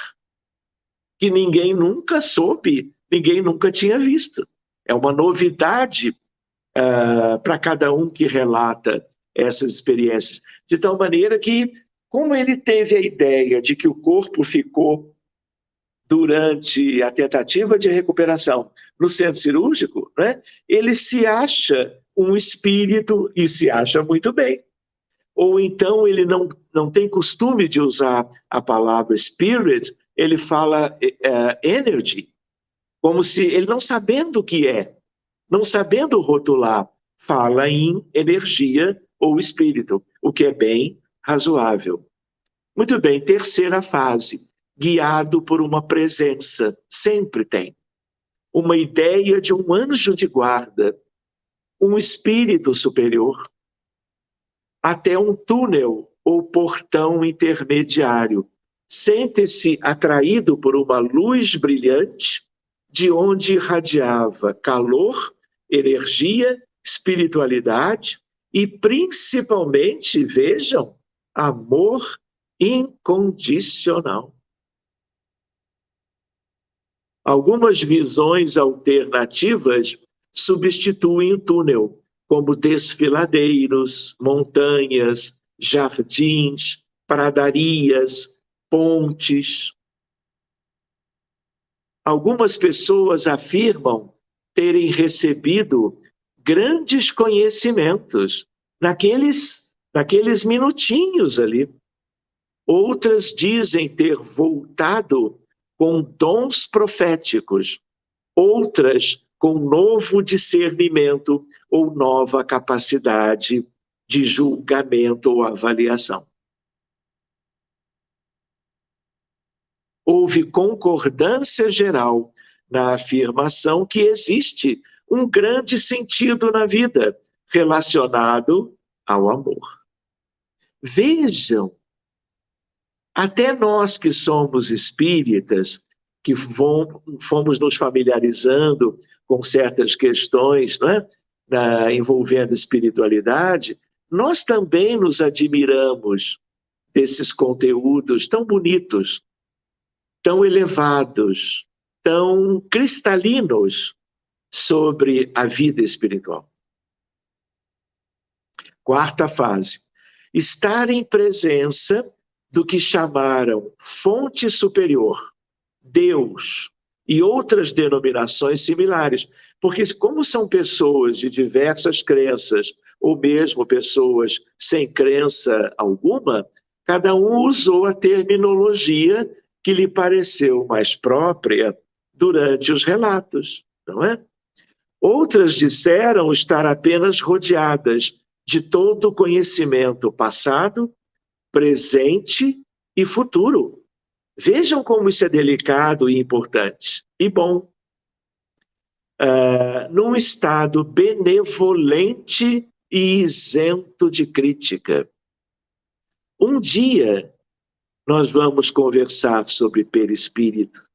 que ninguém nunca soube, ninguém nunca tinha visto. É uma novidade para cada um que relata essas experiências. De tal maneira que, como ele teve a ideia de que o corpo ficou durante a tentativa de recuperação no centro cirúrgico, né, ele se acha um espírito e se acha muito bem. Ou então ele não tem costume de usar a palavra spirit, ele fala energy, como se ele não sabendo o que é, não sabendo rotular, fala em energia ou espírito, o que é bem razoável. Muito bem, terceira fase, guiado por uma presença, sempre tem. Uma ideia de um anjo de guarda, um espírito superior, até um túnel ou portão intermediário. Sente-se atraído por uma luz brilhante, de onde irradiava calor, energia, espiritualidade e, principalmente, vejam, amor incondicional. Algumas visões alternativas substituem o túnel, como desfiladeiros, montanhas, jardins, pradarias, pontes. Algumas pessoas afirmam terem recebido grandes conhecimentos naqueles minutinhos ali. Outras dizem ter voltado com dons proféticos, outras com novo discernimento ou nova capacidade de julgamento ou avaliação. Houve concordância geral na afirmação que existe um grande sentido na vida relacionado ao amor. Vejam, até nós que somos espíritas, que fomos nos familiarizando com certas questões, né, envolvendo espiritualidade, nós também nos admiramos desses conteúdos tão bonitos, tão elevados, tão cristalinos sobre a vida espiritual. Quarta fase, estar em presença do que chamaram fonte superior, Deus e outras denominações similares, porque como são pessoas de diversas crenças, ou mesmo pessoas sem crença alguma, cada um usou a terminologia que lhe pareceu mais própria durante os relatos, não é? Outras disseram estar apenas rodeadas de todo o conhecimento passado, presente e futuro. Vejam como isso é delicado e importante. E bom, num estado benevolente e isento de crítica. Um dia nós vamos conversar sobre perispírito,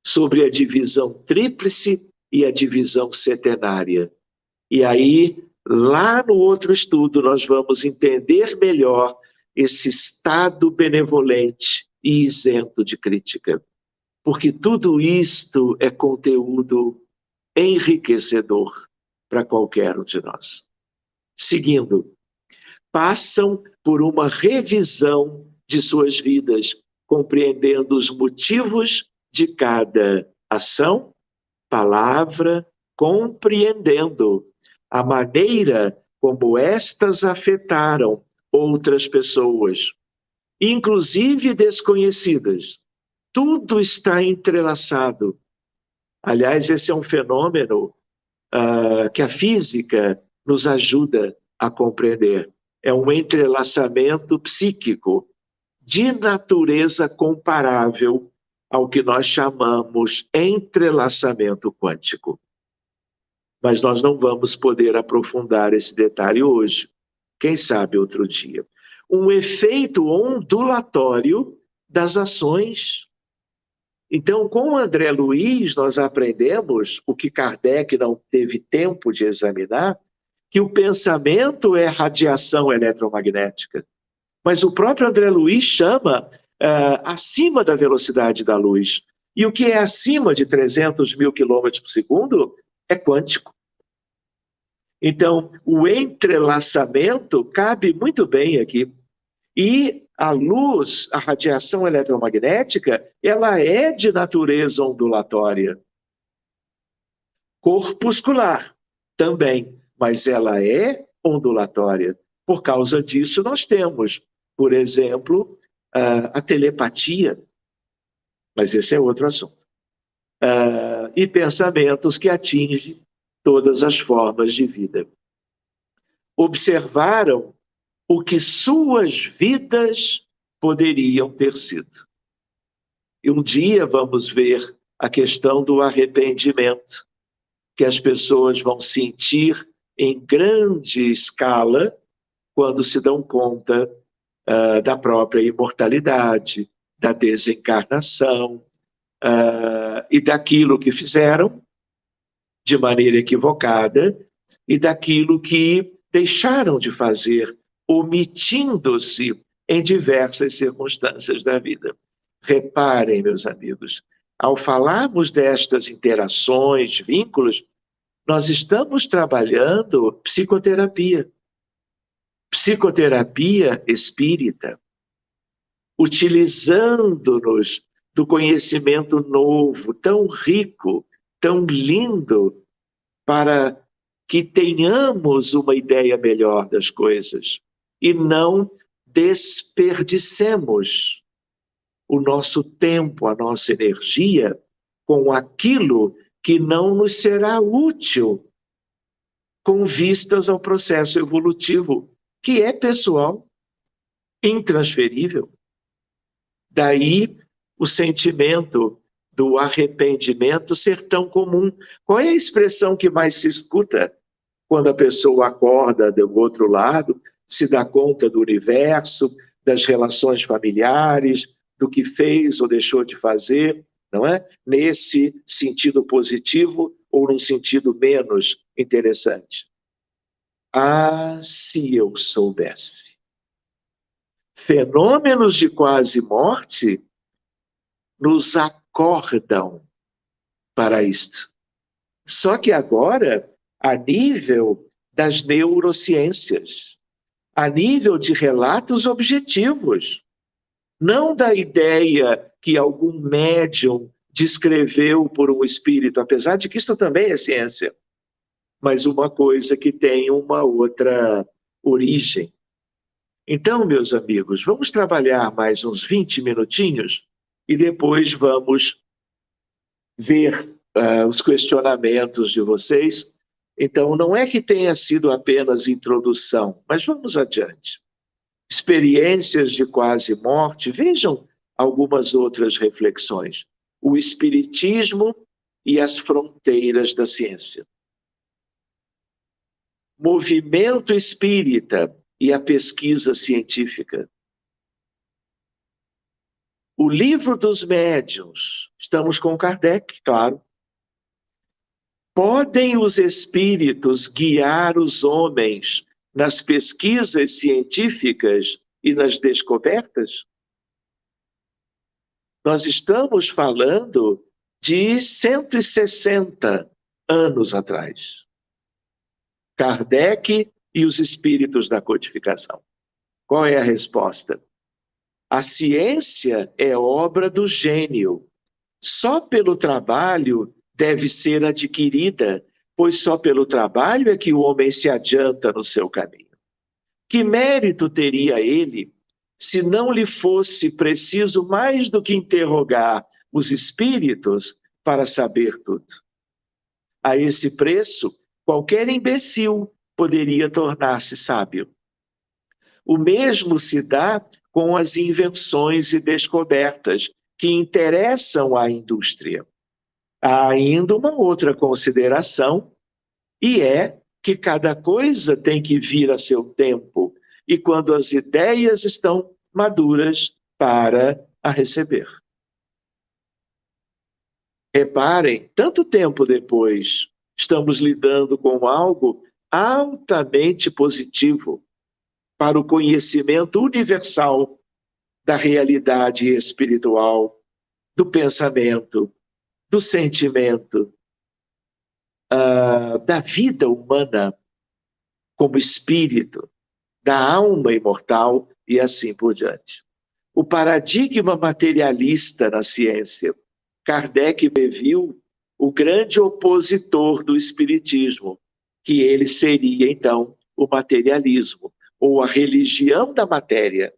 sobre a divisão tríplice e a divisão setenária. E aí, lá no outro estudo, nós vamos entender melhor esse estado benevolente e isento de crítica. Porque tudo isto é conteúdo enriquecedor para qualquer um de nós. Seguindo, passam por uma revisão de suas vidas, compreendendo os motivos de cada ação, palavra, compreendendo a maneira como estas afetaram outras pessoas, inclusive desconhecidas. Tudo está entrelaçado. Aliás, esse é um fenômeno que a física nos ajuda a compreender. é um entrelaçamento psíquico de natureza comparável ao que nós chamamos entrelaçamento quântico. Mas nós não vamos poder aprofundar esse detalhe hoje. Quem sabe outro dia. Um efeito ondulatório das ações. Então, com André Luiz, nós aprendemos o que Kardec não teve tempo de examinar, que o pensamento é radiação eletromagnética. Mas o próprio André Luiz chama acima da velocidade da luz. E o que é acima de 300 mil quilômetros por segundo é quântico. Então, o entrelaçamento cabe muito bem aqui. E a luz, a radiação eletromagnética, ela é de natureza ondulatória. Corpuscular também, mas ela é ondulatória. Por causa disso, nós temos, por exemplo, a telepatia, mas esse é outro assunto. E pensamentos que atingem todas as formas de vida. Observaram o que suas vidas poderiam ter sido. E um dia vamos ver a questão do arrependimento, que as pessoas vão sentir em grande escala quando se dão conta da própria imortalidade, da desencarnação e daquilo que fizeram de maneira equivocada e daquilo que deixaram de fazer, omitindo-se em diversas circunstâncias da vida. Reparem, meus amigos, ao falarmos destas interações, vínculos, nós estamos trabalhando psicoterapia. Psicoterapia espírita, utilizando-nos do conhecimento novo, tão rico, tão lindo, para que tenhamos uma ideia melhor das coisas e não desperdicemos o nosso tempo, a nossa energia com aquilo que não nos será útil com vistas ao processo evolutivo, que é pessoal, intransferível. Daí o sentimento do arrependimento ser tão comum. Qual é a expressão que mais se escuta quando a pessoa acorda do outro lado, se dá conta do universo, das relações familiares, do que fez ou deixou de fazer, não é? Nesse sentido positivo ou num sentido menos interessante. Ah, se eu soubesse. Fenômenos de quase morte nos acordam para isto. Só que agora, a nível das neurociências, a nível de relatos objetivos, não da ideia que algum médium descreveu por um espírito, apesar de que isto também é ciência, mas uma coisa que tem uma outra origem. Então, meus amigos, vamos trabalhar mais uns 20 minutinhos e depois vamos ver os questionamentos de vocês. Então, não é que tenha sido apenas introdução, mas vamos adiante. Experiências de quase morte, vejam algumas outras reflexões. O espiritismo e as fronteiras da ciência. Movimento espírita e a pesquisa científica. O livro dos médiuns, estamos com Kardec, claro. Podem os espíritos guiar os homens nas pesquisas científicas e nas descobertas? Nós estamos falando de 160 anos atrás. Kardec e os espíritos da codificação. Qual é a resposta? A ciência é obra do gênio. Só pelo trabalho deve ser adquirida, pois só pelo trabalho é que o homem se adianta no seu caminho. Que mérito teria ele se não lhe fosse preciso mais do que interrogar os espíritos para saber tudo? A esse preço, qualquer imbecil poderia tornar-se sábio. O mesmo se dá com as invenções e descobertas que interessam à indústria. Há ainda uma outra consideração, e é que cada coisa tem que vir a seu tempo, e quando as ideias estão maduras para a receber. Reparem, tanto tempo depois, estamos lidando com algo altamente positivo para o conhecimento universal da realidade espiritual, do pensamento, do sentimento, da vida humana como espírito, da alma imortal e assim por diante. O paradigma materialista na ciência, Kardec previu o grande opositor do espiritismo, que ele seria, então, o materialismo, ou a religião da matéria,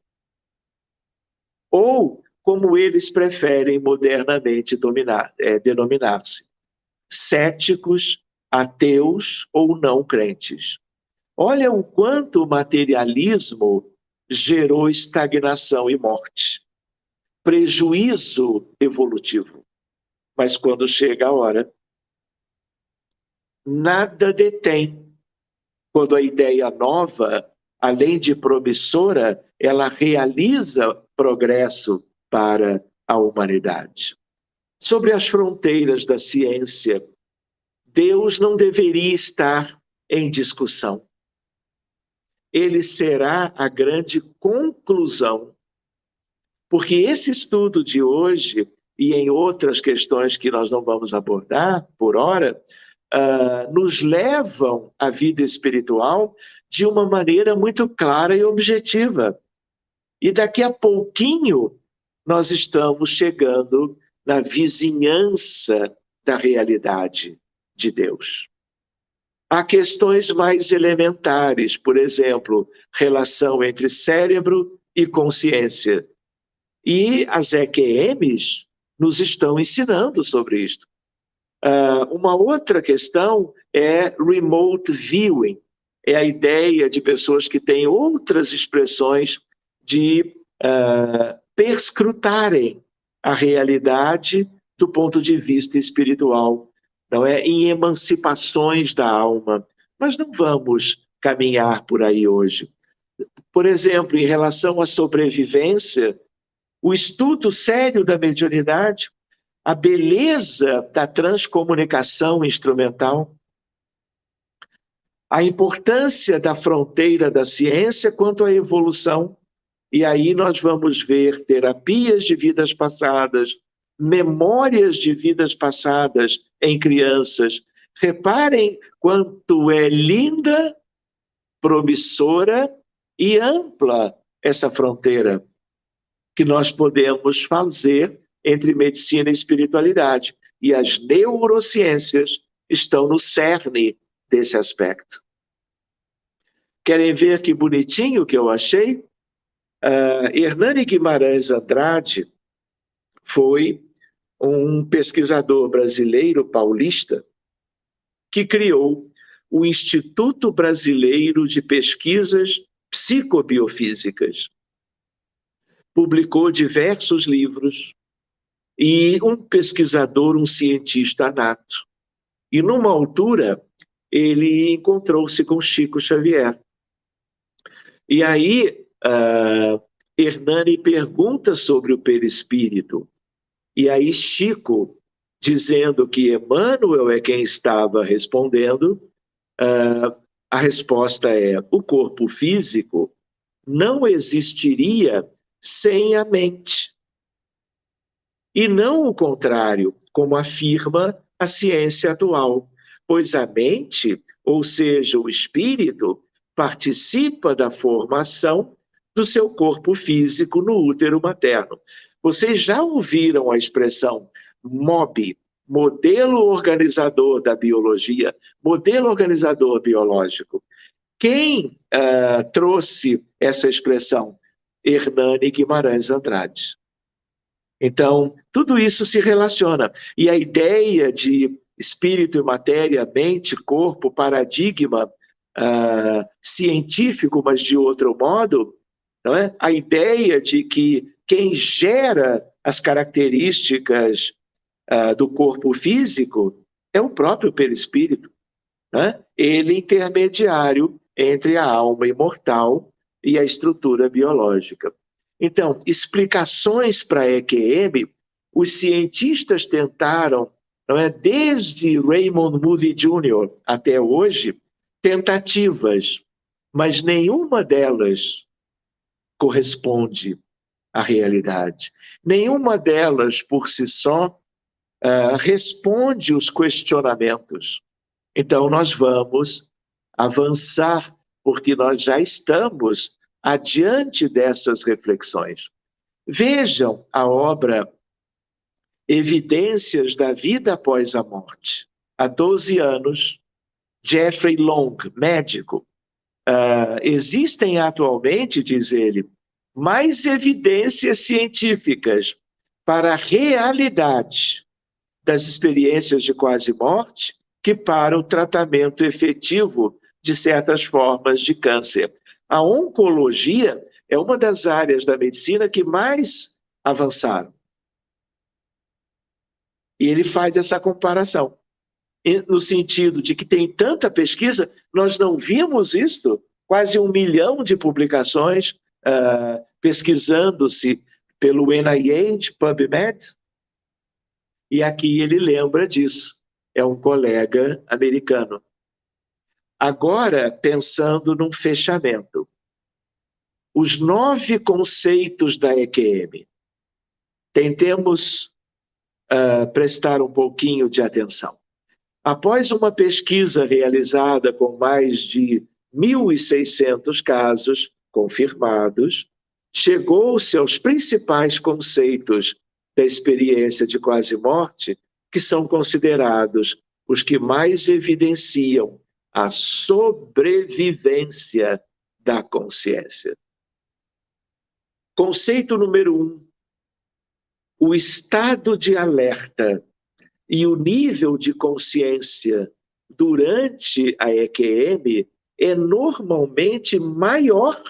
ou, como eles preferem modernamente denominar-se, céticos, ateus ou não crentes. Olha o quanto o materialismo gerou estagnação e morte, prejuízo evolutivo. Mas quando chega a hora, nada detém. Quando a ideia nova, além de promissora, ela realiza progresso para a humanidade. Sobre as fronteiras da ciência, Deus não deveria estar em discussão. Ele será a grande conclusão, porque esse estudo de hoje, e em outras questões que nós não vamos abordar por hora, nos levam à vida espiritual de uma maneira muito clara e objetiva. E daqui a pouquinho nós estamos chegando na vizinhança da realidade de Deus. Há questões mais elementares, por exemplo, relação entre cérebro e consciência. E as EQMs nos estão ensinando sobre isto. Uma outra questão é remote viewing, é a ideia de pessoas que têm outras expressões de perscrutarem a realidade do ponto de vista espiritual, não é? Em emancipações da alma. Mas não vamos caminhar por aí hoje. Por exemplo, em relação à sobrevivência, o estudo sério da mediunidade, a beleza da transcomunicação instrumental, a importância da fronteira da ciência quanto à evolução. E aí nós vamos ver terapias de vidas passadas, memórias de vidas passadas em crianças. Reparem quanto é linda, promissora e ampla essa fronteira que nós podemos fazer entre medicina e espiritualidade. E as neurociências estão no cerne desse aspecto. Querem ver que bonitinho que eu achei? Hernani Guimarães Andrade foi um pesquisador brasileiro paulista que criou o Instituto Brasileiro de Pesquisas Psicobiofísicas. Publicou diversos livros e um pesquisador, um cientista nato. E numa altura, ele encontrou-se com Chico Xavier. E aí, Hernani pergunta sobre o perispírito. E aí Chico, dizendo que Emmanuel é quem estava respondendo, a resposta é: o corpo físico não existiria sem a mente. E não o contrário, como afirma a ciência atual, pois a mente, ou seja, o espírito, participa da formação do seu corpo físico no útero materno. Vocês já ouviram a expressão MOB, modelo organizador da biologia, modelo organizador biológico? Quem trouxe essa expressão? Hernani Guimarães Andrade. Então, tudo isso se relaciona. E a ideia de espírito e matéria, mente, corpo, paradigma científico, mas de outro modo, não é? A ideia de que quem gera as características do corpo físico é o próprio perispírito, né? Ele intermediário entre a alma imortal e a estrutura biológica. Então, explicações para a EQM, os cientistas tentaram, não é, desde Raymond Moody Jr. até hoje, tentativas, mas nenhuma delas corresponde à realidade. Nenhuma delas, por si só, responde os questionamentos. Então, nós vamos avançar, porque nós já estamos adiante dessas reflexões. Vejam a obra Evidências da Vida Após a Morte. Há 12 anos, Jeffrey Long, médico, existem atualmente, diz ele, mais evidências científicas para a realidade das experiências de quase morte que para o tratamento efetivo de certas formas de câncer. A oncologia é uma das áreas da medicina que mais avançaram. E ele faz essa comparação, no sentido de que tem tanta pesquisa, nós não vimos isto, quase 1 milhão de publicações pesquisando-se pelo NIH, PubMed, e aqui ele lembra disso, é um colega americano. Agora, pensando num fechamento, os 9 conceitos da EQM, tentemos prestar um pouquinho de atenção. Após uma pesquisa realizada com mais de 1.600 casos confirmados, chegou-se aos principais conceitos da experiência de quase morte, que são considerados os que mais evidenciam a sobrevivência da consciência. Conceito número 1, o estado de alerta e o nível de consciência durante a EQM é normalmente maior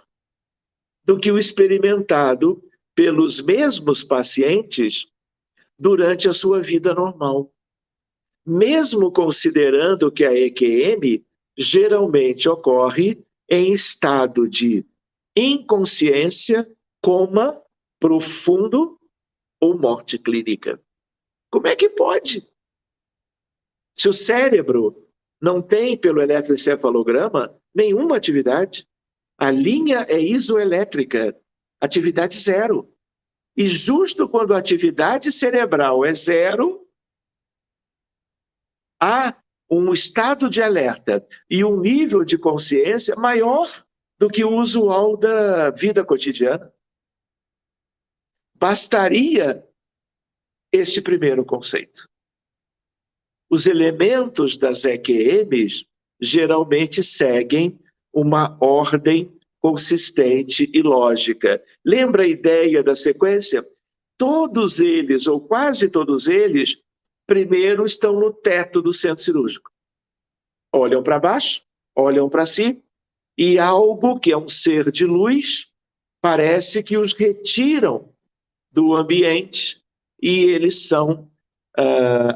do que o experimentado pelos mesmos pacientes durante a sua vida normal. Mesmo considerando que a EQM geralmente ocorre em estado de inconsciência, coma profundo ou morte clínica. Como é que pode? Se o cérebro não tem, pelo eletroencefalograma, nenhuma atividade, a linha é isoelétrica, atividade zero. E justo quando a atividade cerebral é zero, há um estado de alerta e um nível de consciência maior do que o usual da vida cotidiana. Bastaria este primeiro conceito. Os elementos das EQMs geralmente seguem uma ordem consistente e lógica. Lembra a ideia da sequência? Todos eles, ou quase todos eles, primeiro estão no teto do centro cirúrgico. Olham para baixo, olham para si, e algo que é um ser de luz parece que os retiram do ambiente e eles são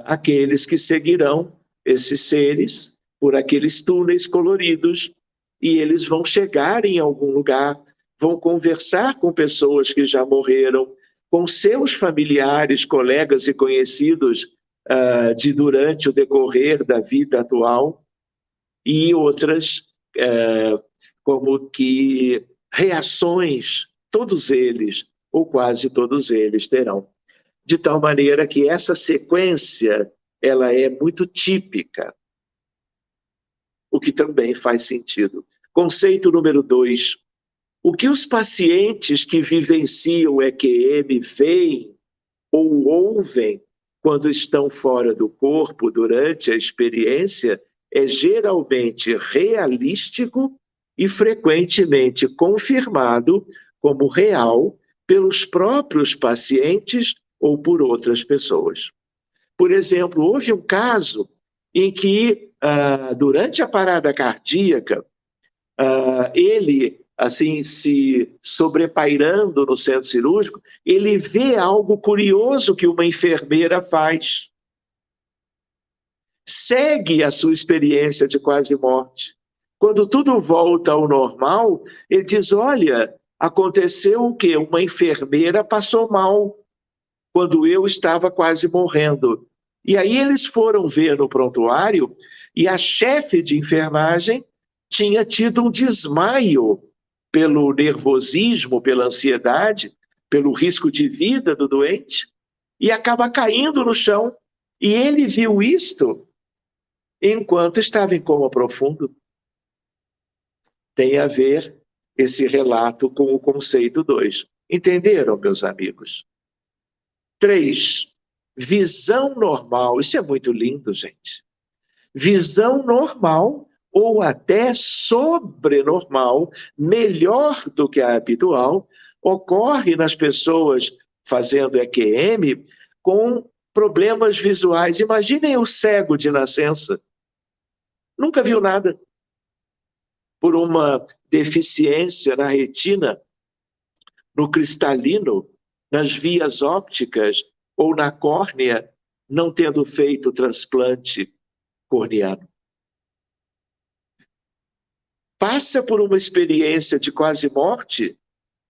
aqueles que seguirão esses seres por aqueles túneis coloridos e eles vão chegar em algum lugar, vão conversar com pessoas que já morreram, com seus familiares, colegas e conhecidos durante o decorrer da vida atual e outras como que reações, todos eles, ou quase todos eles terão. De tal maneira que essa sequência ela é muito típica, o que também faz sentido. Conceito número 2. O que os pacientes que vivenciam EQM veem ou ouvem quando estão fora do corpo durante a experiência é geralmente realístico e frequentemente confirmado como real pelos próprios pacientes ou por outras pessoas. Por exemplo, houve um caso em que, durante a parada cardíaca, ele assim, se sobrepairando no centro cirúrgico, ele vê algo curioso que uma enfermeira faz. Segue a sua experiência de quase morte. Quando tudo volta ao normal, ele diz, olha, aconteceu o quê? Uma enfermeira passou mal quando eu estava quase morrendo. E aí eles foram ver no prontuário e a chefe de enfermagem tinha tido um desmaio pelo nervosismo, pela ansiedade, pelo risco de vida do doente, e acaba caindo no chão. E ele viu isto enquanto estava em coma profundo. Tem a ver esse relato com o conceito 2. Entenderam, meus amigos? 3. Visão normal. Isso é muito lindo, gente. Visão normal ou até sobrenormal, melhor do que a habitual, ocorre nas pessoas fazendo EQM com problemas visuais. Imaginem o cego de nascença. Nunca viu nada. Por uma deficiência na retina, no cristalino, nas vias ópticas ou na córnea, não tendo feito transplante corneano. Passa por uma experiência de quase morte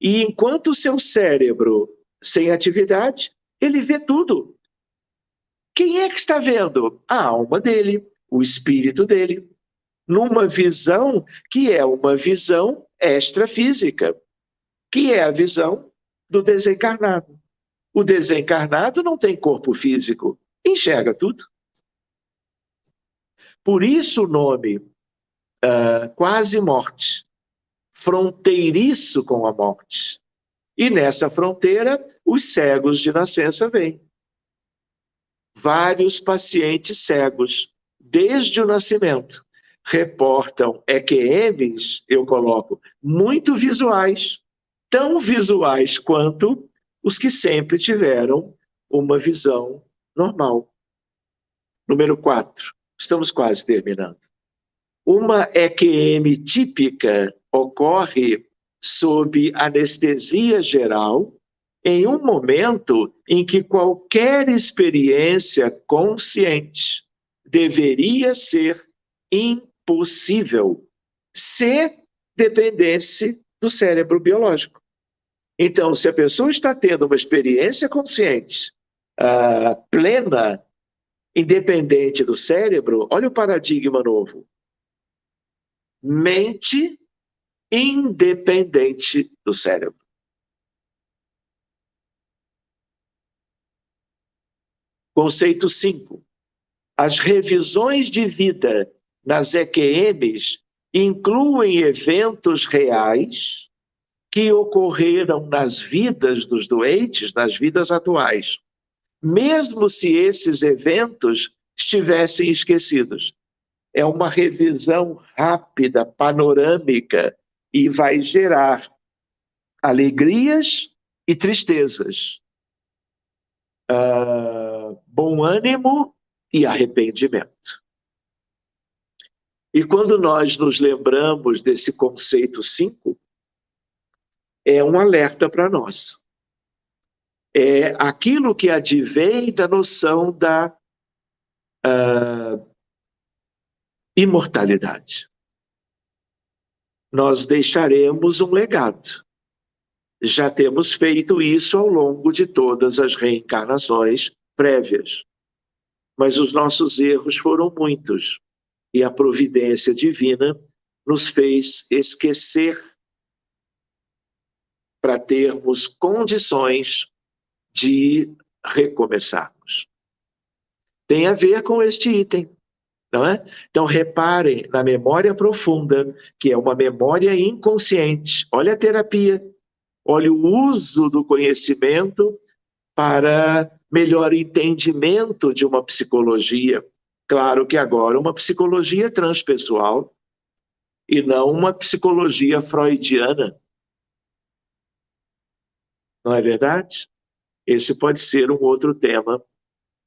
e enquanto o seu cérebro sem atividade, ele vê tudo. Quem é que está vendo? A alma dele, o espírito dele, numa visão que é uma visão extrafísica, que é a visão do desencarnado. O desencarnado não tem corpo físico, enxerga tudo. Por isso o nome quase morte, fronteiriço com a morte. E nessa fronteira, os cegos de nascença vêm. Vários pacientes cegos, desde o nascimento, reportam EQMs, eu coloco, muito visuais, tão visuais quanto os que sempre tiveram uma visão normal. Número 4, estamos quase terminando. Uma EQM típica ocorre sob anestesia geral, em um momento em que qualquer experiência consciente deveria ser impossível se dependesse do cérebro biológico. Então, se a pessoa está tendo uma experiência consciente plena, independente do cérebro, olha o paradigma novo. Mente independente do cérebro. Conceito 5. As revisões de vida nas EQMs incluem eventos reais que ocorreram nas vidas dos doentes, nas vidas atuais, mesmo se esses eventos estivessem esquecidos. É uma revisão rápida, panorâmica, e vai gerar alegrias e tristezas, bom ânimo e arrependimento. E quando nós nos lembramos desse conceito 5, é um alerta para nós. É aquilo que advém da noção da imortalidade. Nós deixaremos um legado. Já temos feito isso ao longo de todas as reencarnações prévias. Mas os nossos erros foram muitos. E a providência divina nos fez esquecer para termos condições de recomeçarmos. Tem a ver com este item, não é? Então, reparem na memória profunda, que é uma memória inconsciente. Olha a terapia. Olha o uso do conhecimento para melhor entendimento de uma psicologia. Claro que agora uma psicologia transpessoal e não uma psicologia freudiana. Não é verdade? Esse pode ser um outro tema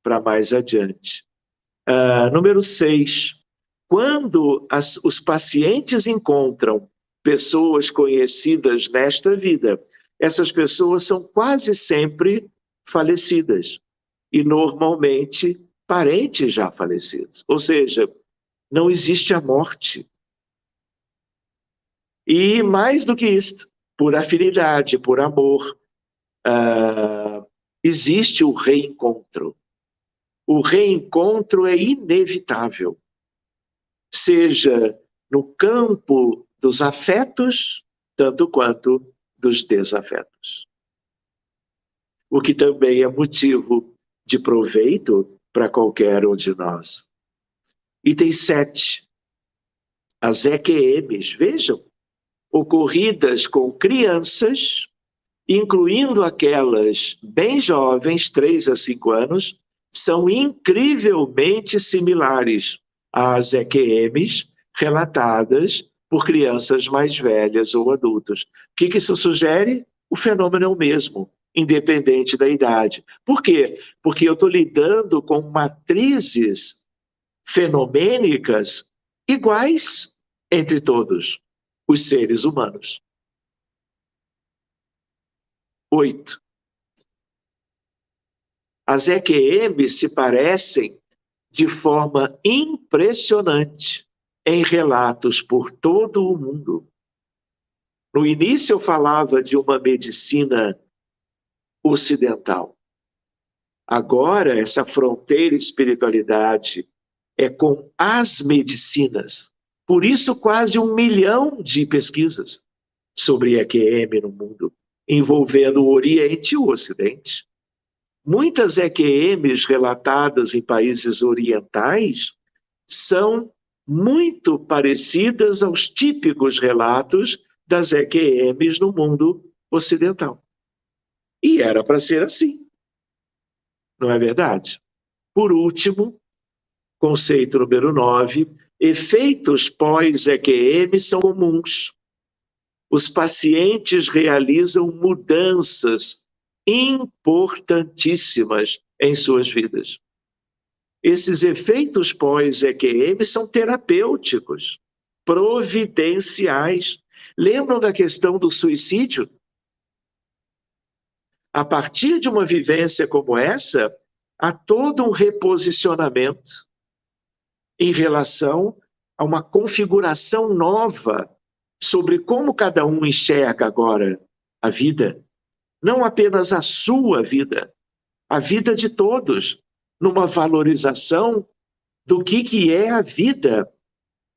para mais adiante. Número 6. Quando os pacientes encontram pessoas conhecidas nesta vida, essas pessoas são quase sempre falecidas e normalmente parentes já falecidos. Ou seja, não existe a morte. E mais do que isto, por afinidade, por amor, existe o reencontro. O reencontro é inevitável, seja no campo dos afetos, tanto quanto dos desafetos. O que também é motivo de proveito para qualquer um de nós. Item 7. As EQMs, vejam, ocorridas com crianças, incluindo aquelas bem jovens, 3 a 5 anos, são incrivelmente similares às EQMs relatadas por crianças mais velhas ou adultos. O que isso sugere? O fenômeno é o mesmo, independente da idade. Por quê? Porque eu estou lidando com matrizes fenomênicas iguais entre todos os seres humanos. 8. As EQMs se parecem de forma impressionante em relatos por todo o mundo. No início eu falava de uma medicina ocidental. Agora essa fronteira espiritualidade é com as medicinas. Por isso quase 1 milhão de pesquisas sobre EQM no mundo, envolvendo o Oriente e o Ocidente. Muitas EQMs relatadas em países orientais são muito parecidas aos típicos relatos das EQMs no mundo ocidental. E era para ser assim. Não é verdade? Por último, conceito número 9, efeitos pós-EQM são comuns. Os pacientes realizam mudanças importantíssimas em suas vidas. Esses efeitos pós-EQM são terapêuticos, providenciais. Lembram da questão do suicídio? A partir de uma vivência como essa, há todo um reposicionamento em relação a uma configuração nova sobre como cada um enxerga agora a vida. Não apenas a sua vida, a vida de todos, numa valorização do que é a vida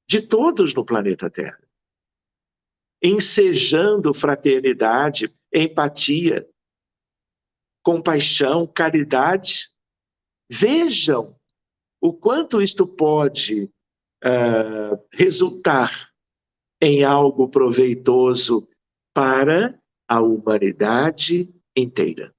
de todos no planeta Terra. Ensejando fraternidade, empatia, compaixão, caridade. Vejam o quanto isto pode resultar em algo proveitoso para a humanidade inteira.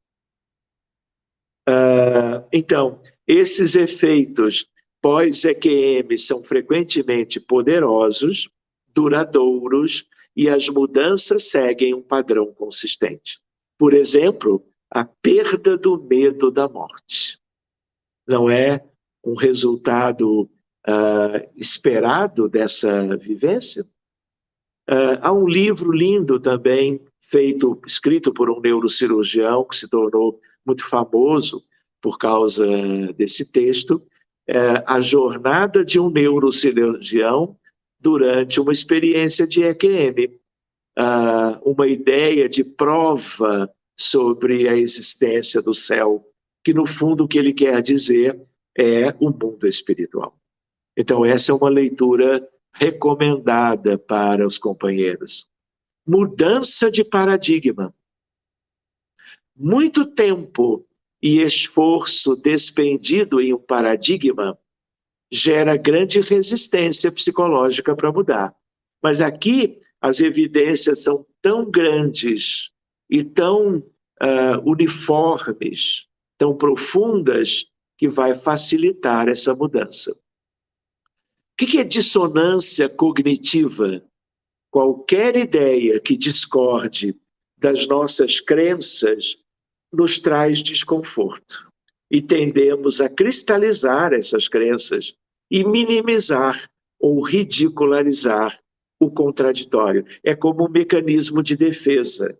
Então, esses efeitos pós-EQM são frequentemente poderosos, duradouros, e as mudanças seguem um padrão consistente. Por exemplo, a perda do medo da morte. Não é um resultado esperado dessa vivência? Há um livro lindo também, escrito por um neurocirurgião que se tornou muito famoso por causa desse texto, A Jornada de um Neurocirurgião durante uma experiência de EQM. Uma ideia de prova sobre a existência do céu, que no fundo o que ele quer dizer é o mundo espiritual. Então essa é uma leitura recomendada para os companheiros. Mudança de paradigma. Muito tempo e esforço despendido em um paradigma gera grande resistência psicológica para mudar. Mas aqui as evidências são tão grandes e tão uniformes, tão profundas, que vai facilitar essa mudança. O que é dissonância cognitiva? Qualquer ideia que discorde das nossas crenças nos traz desconforto. E tendemos a cristalizar essas crenças e minimizar ou ridicularizar o contraditório. É como um mecanismo de defesa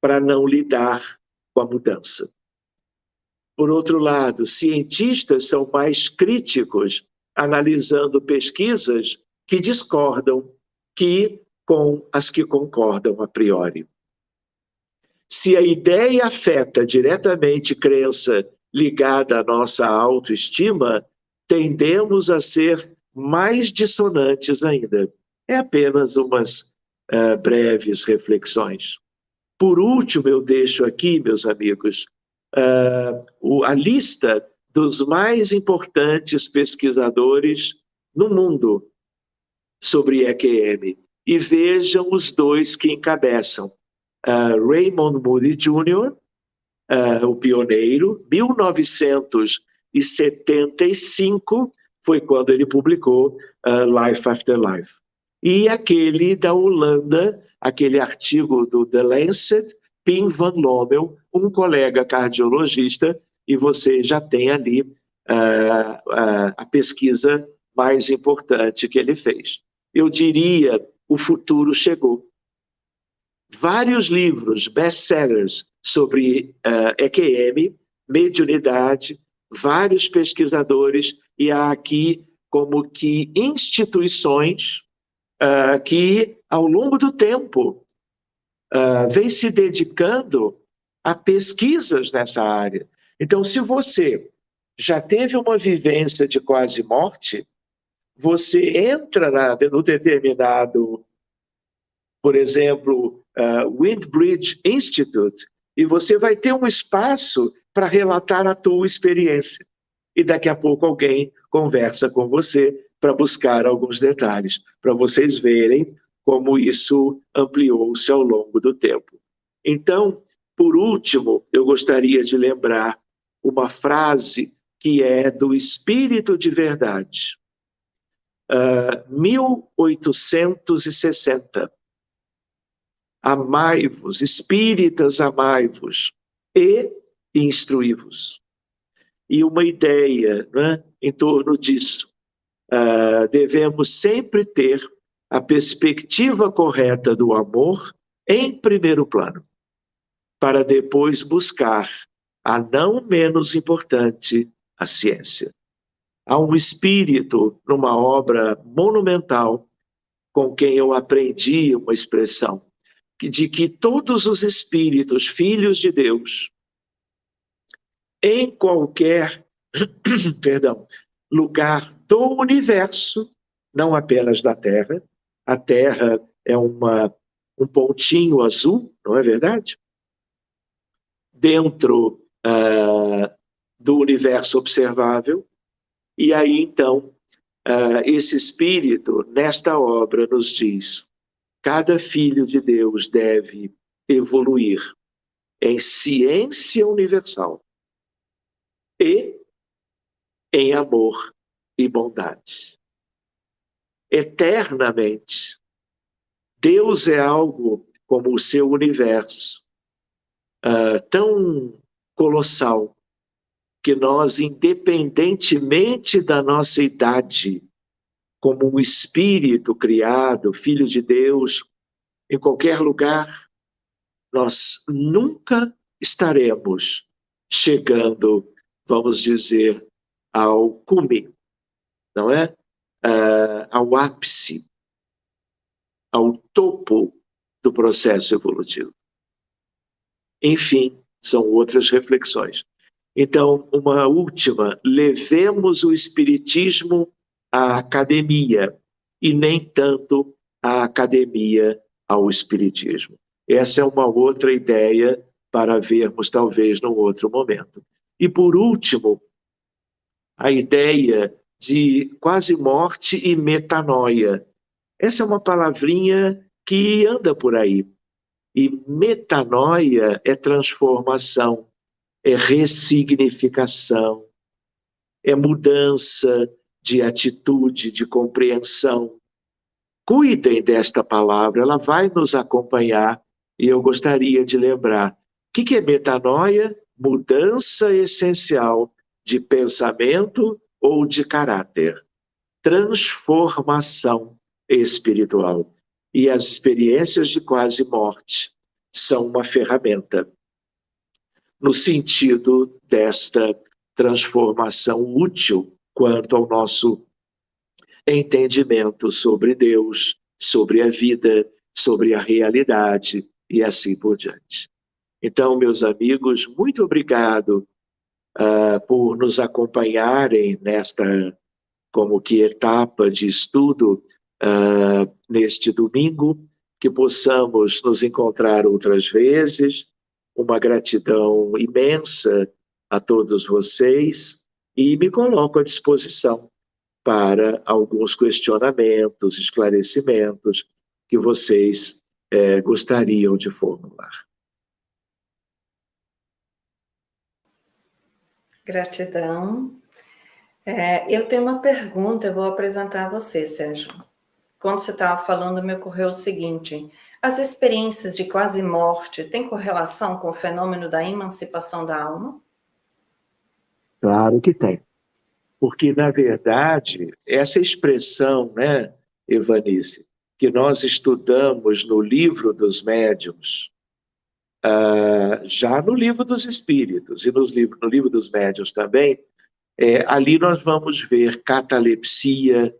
para não lidar com a mudança. Por outro lado, cientistas são mais críticos, analisando pesquisas que discordam que com as que concordam a priori. Se a ideia afeta diretamente crença ligada à nossa autoestima, tendemos a ser mais dissonantes ainda. É apenas umas breves reflexões. Por último, eu deixo aqui, meus amigos, a lista dos mais importantes pesquisadores no mundo sobre EQM. E vejam os dois que encabeçam. Raymond Moody Jr., o pioneiro, 1975 foi quando ele publicou Life After Life. E aquele da Holanda, aquele artigo do The Lancet, Pim van Lommel, um colega cardiologista, e você já tem ali a pesquisa mais importante que ele fez. Eu diria, o futuro chegou. Vários livros, best-sellers, sobre EQM, mediunidade, vários pesquisadores, e há aqui como que instituições que, ao longo do tempo, vem se dedicando a pesquisas nessa área. Então, se você já teve uma vivência de quase morte, você entra no determinado, por exemplo, Windbridge Institute, e você vai ter um espaço para relatar a tua experiência. E daqui a pouco alguém conversa com você para buscar alguns detalhes, para vocês verem como isso ampliou-se ao longo do tempo. Então, por último, eu gostaria de lembrar uma frase que é do Espírito de Verdade, 1860. Amai-vos, espíritas, amai-vos e instruí-vos. E uma ideia, né, em torno disso. Devemos sempre ter a perspectiva correta do amor em primeiro plano, para depois buscar a não menos importante, a ciência. Há um espírito numa obra monumental com quem eu aprendi uma expressão, de que todos os espíritos, filhos de Deus, em qualquer lugar do universo, não apenas da Terra, a Terra é um pontinho azul, não é verdade? Dentro do universo observável, e aí então esse espírito, nesta obra, nos diz: cada filho de Deus deve evoluir em ciência universal e em amor e bondade. Eternamente. Deus é algo como o seu universo, tão colossal, que nós, independentemente da nossa idade, como um espírito criado, filho de Deus, em qualquer lugar, nós nunca estaremos chegando, vamos dizer, ao cume, não é? Ao ápice, ao topo do processo evolutivo. Enfim, são outras reflexões. Então, uma última: levemos o espiritismo à academia e nem tanto a academia ao espiritismo. Essa é uma outra ideia para vermos talvez num outro momento. E por último, a ideia de quase morte e metanoia. Essa é uma palavrinha que anda por aí. E metanoia é transformação, é ressignificação, é mudança de atitude, de compreensão. Cuidem desta palavra, ela vai nos acompanhar, e eu gostaria de lembrar. O que é metanoia? Mudança essencial de pensamento ou de caráter. Transformação espiritual. E as experiências de quase morte são uma ferramenta no sentido desta transformação útil quanto ao nosso entendimento sobre Deus, sobre a vida, sobre a realidade e assim por diante. Então, meus amigos, muito obrigado por nos acompanharem nesta, como que, etapa de estudo neste domingo, que possamos nos encontrar outras vezes. Uma gratidão imensa a todos vocês e me coloco à disposição para alguns questionamentos, esclarecimentos que vocês gostariam de formular. Gratidão. Eu tenho uma pergunta, eu vou apresentar a você, Sérgio. Quando você estava falando, me ocorreu o seguinte: as experiências de quase morte têm correlação com o fenômeno da emancipação da alma? Claro que tem. Porque, na verdade, essa expressão, né, Evanice, que nós estudamos no Livro dos Médiuns, já no Livro dos Espíritos e no Livro dos Médiuns também, ali nós vamos ver catalepsia,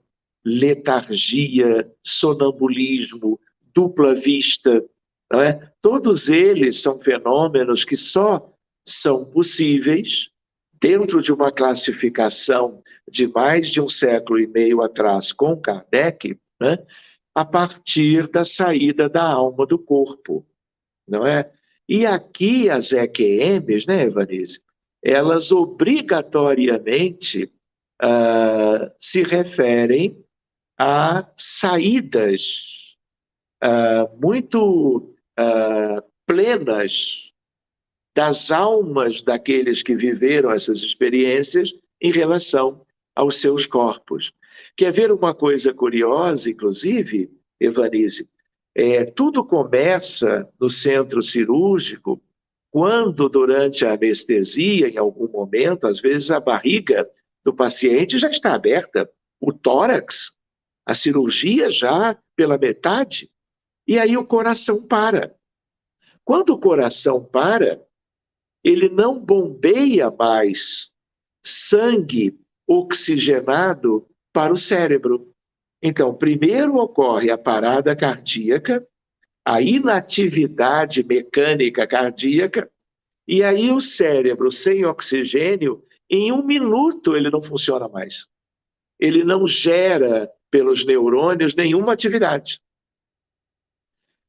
letargia, sonambulismo, dupla vista, não é? Todos eles são fenômenos que só são possíveis dentro de uma classificação de mais de 1,5 século atrás com Kardec, né? A partir da saída da alma do corpo, não é? E aqui as EQMs, né, Evanise, elas obrigatoriamente se referem a saídas muito plenas das almas daqueles que viveram essas experiências em relação aos seus corpos. Quer ver uma coisa curiosa, inclusive, Evanise? Tudo começa no centro cirúrgico quando, durante a anestesia, em algum momento, às vezes a barriga do paciente já está aberta, o tórax, a cirurgia já pela metade, e aí o coração para. Quando o coração para, ele não bombeia mais sangue oxigenado para o cérebro. Então, primeiro ocorre a parada cardíaca, a inatividade mecânica cardíaca, e aí o cérebro sem oxigênio, em 1 minuto ele não funciona mais. Ele não gera pelos neurônios nenhuma atividade.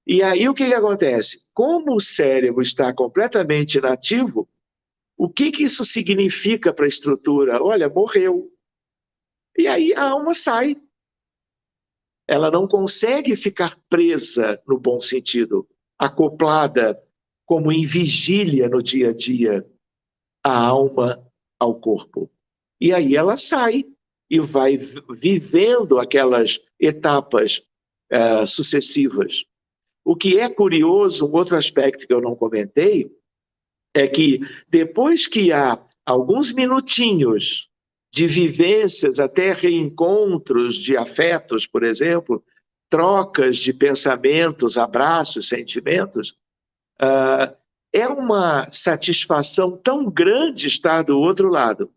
E aí o que acontece? Como o cérebro está completamente inativo, o que isso significa para a estrutura? Olha, morreu. E aí a alma sai. Ela não consegue ficar presa, no bom sentido, acoplada, como em vigília no dia a dia, a alma ao corpo. E aí ela sai e vai vivendo aquelas etapas sucessivas. O que é curioso, um outro aspecto que eu não comentei, é que depois que há alguns minutinhos de vivências, até reencontros de afetos, por exemplo, trocas de pensamentos, abraços, sentimentos, é uma satisfação tão grande estar do outro lado,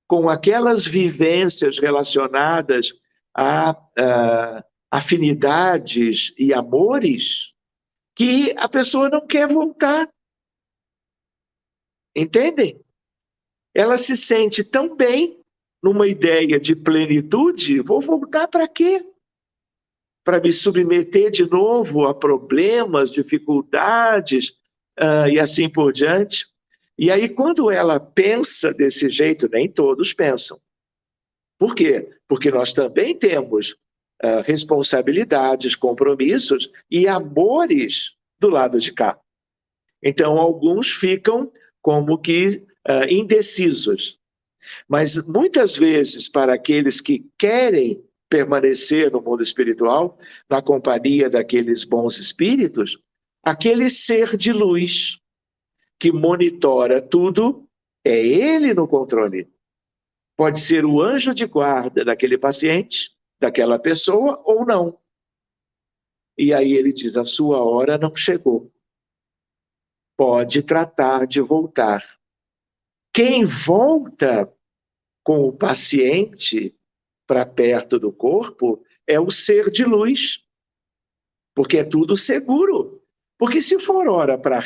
com aquelas vivências relacionadas a afinidades e amores, que a pessoa não quer voltar. Entendem? Ela se sente tão bem numa ideia de plenitude, vou voltar para quê? Para me submeter de novo a problemas, dificuldades e assim por diante. E aí, quando ela pensa desse jeito, nem todos pensam. Por quê? Porque nós também temos responsabilidades, compromissos e amores do lado de cá. Então, alguns ficam como que indecisos. Mas, muitas vezes, para aqueles que querem permanecer no mundo espiritual, na companhia daqueles bons espíritos, aquele ser de luz que monitora tudo, é ele no controle. Pode ser o anjo de guarda daquele paciente, daquela pessoa ou não. E aí ele diz, a sua hora não chegou. Pode tratar de voltar. Quem volta com o paciente para perto do corpo é o ser de luz, porque é tudo seguro. Porque se for hora para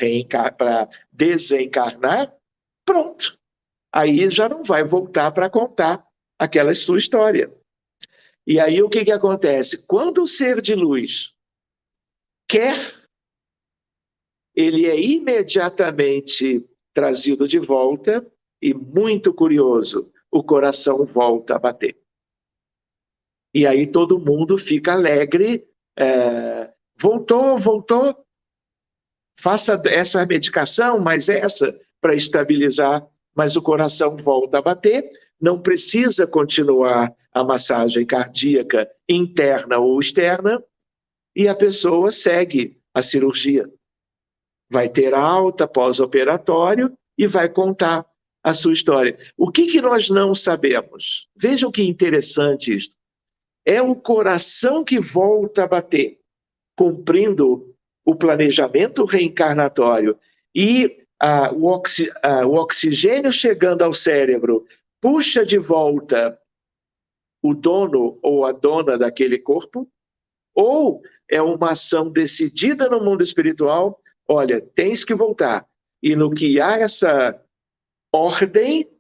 desencarnar, pronto. Aí já não vai voltar para contar aquela sua história. E aí o que acontece? Quando o ser de luz quer, ele é imediatamente trazido de volta e, muito curioso, o coração volta a bater. E aí todo mundo fica alegre, voltou, faça essa medicação, mas essa, para estabilizar, mas o coração volta a bater, não precisa continuar a massagem cardíaca interna ou externa, e a pessoa segue a cirurgia. Vai ter alta pós-operatório e vai contar a sua história. O que nós não sabemos? Vejam que interessante isso. É o coração que volta a bater, cumprindo o planejamento reencarnatório e o oxigênio chegando ao cérebro puxa de volta o dono ou a dona daquele corpo, ou é uma ação decidida no mundo espiritual, olha, tens que voltar. E no que há essa ordem,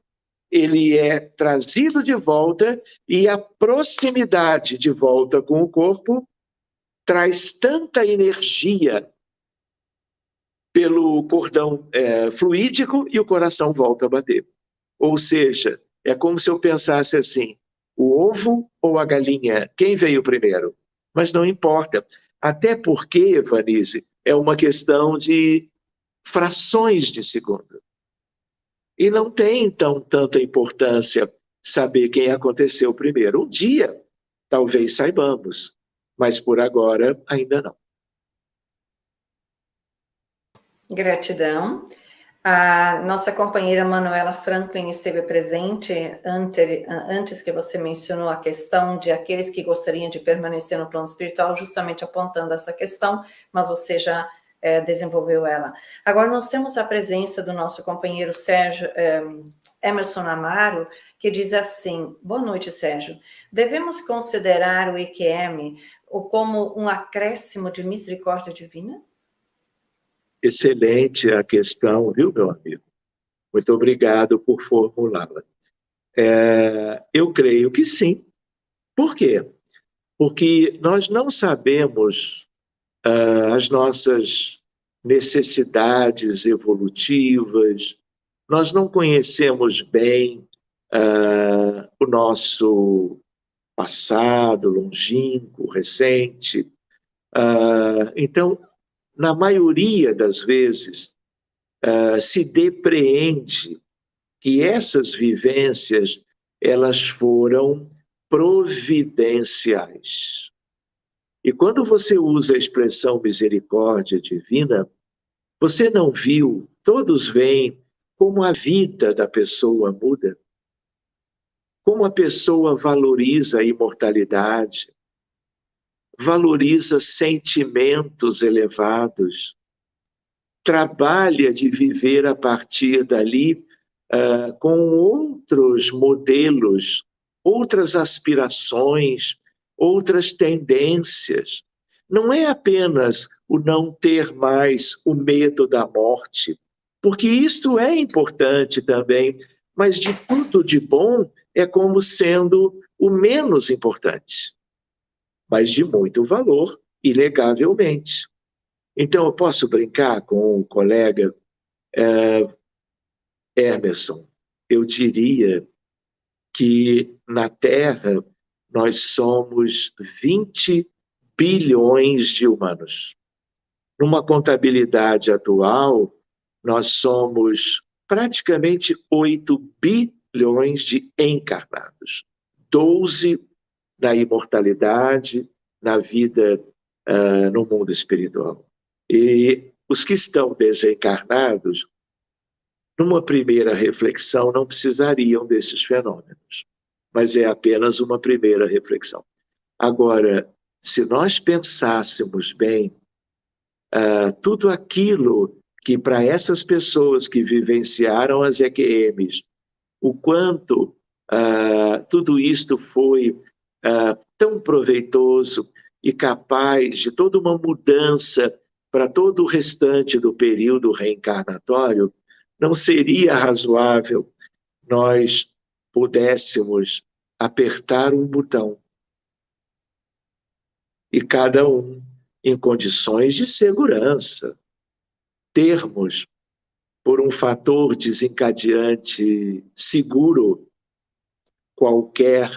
ele é trazido de volta e a proximidade de volta com o corpo traz tanta energia pelo cordão fluídico e o coração volta a bater. Ou seja, é como se eu pensasse assim, o ovo ou a galinha, quem veio primeiro? Mas não importa, até porque, Vanise, é uma questão de frações de segundo. E não tem, então, tanta importância saber quem aconteceu primeiro. Um dia, talvez saibamos, mas por agora, ainda não. Gratidão. A nossa companheira Manuela Franklin esteve presente antes que você mencionou a questão de aqueles que gostariam de permanecer no plano espiritual, justamente apontando essa questão, mas você já desenvolveu ela. Agora nós temos a presença do nosso companheiro Sérgio Emerson Amaro, que diz assim, boa noite, Sérgio. Devemos considerar o IQM como um acréscimo de misericórdia divina? Excelente a questão, viu, meu amigo? Muito obrigado por formulá-la. Eu creio que sim. Por quê? Porque nós não sabemos as nossas necessidades evolutivas, nós não conhecemos bem o nosso passado longínquo, recente. Então, na maioria das vezes, se depreende que essas vivências elas foram providenciais. E quando você usa a expressão misericórdia divina, você não viu, todos veem como a vida da pessoa muda, como a pessoa valoriza a imortalidade, valoriza sentimentos elevados, trabalha de viver a partir dali com outros modelos, outras aspirações, outras tendências. Não é apenas o não ter mais o medo da morte, porque isso é importante também, mas de tudo de bom é como sendo o menos importante, mas de muito valor, inegavelmente. Então, eu posso brincar com o colega Emerson. Eu diria que na Terra nós somos 20 bilhões de humanos. Numa contabilidade atual, nós somos praticamente 8 bilhões de encarnados. 12 na imortalidade, na vida no mundo espiritual. E os que estão desencarnados, numa primeira reflexão, não precisariam desses fenômenos, mas é apenas uma primeira reflexão. Agora, se nós pensássemos bem, tudo aquilo que para essas pessoas que vivenciaram as EQMs, o quanto tudo isto foi tão proveitoso e capaz de toda uma mudança para todo o restante do período reencarnatório, não seria razoável nós pudéssemos apertar um botão e cada um em condições de segurança, termos, por um fator desencadeante seguro, qualquer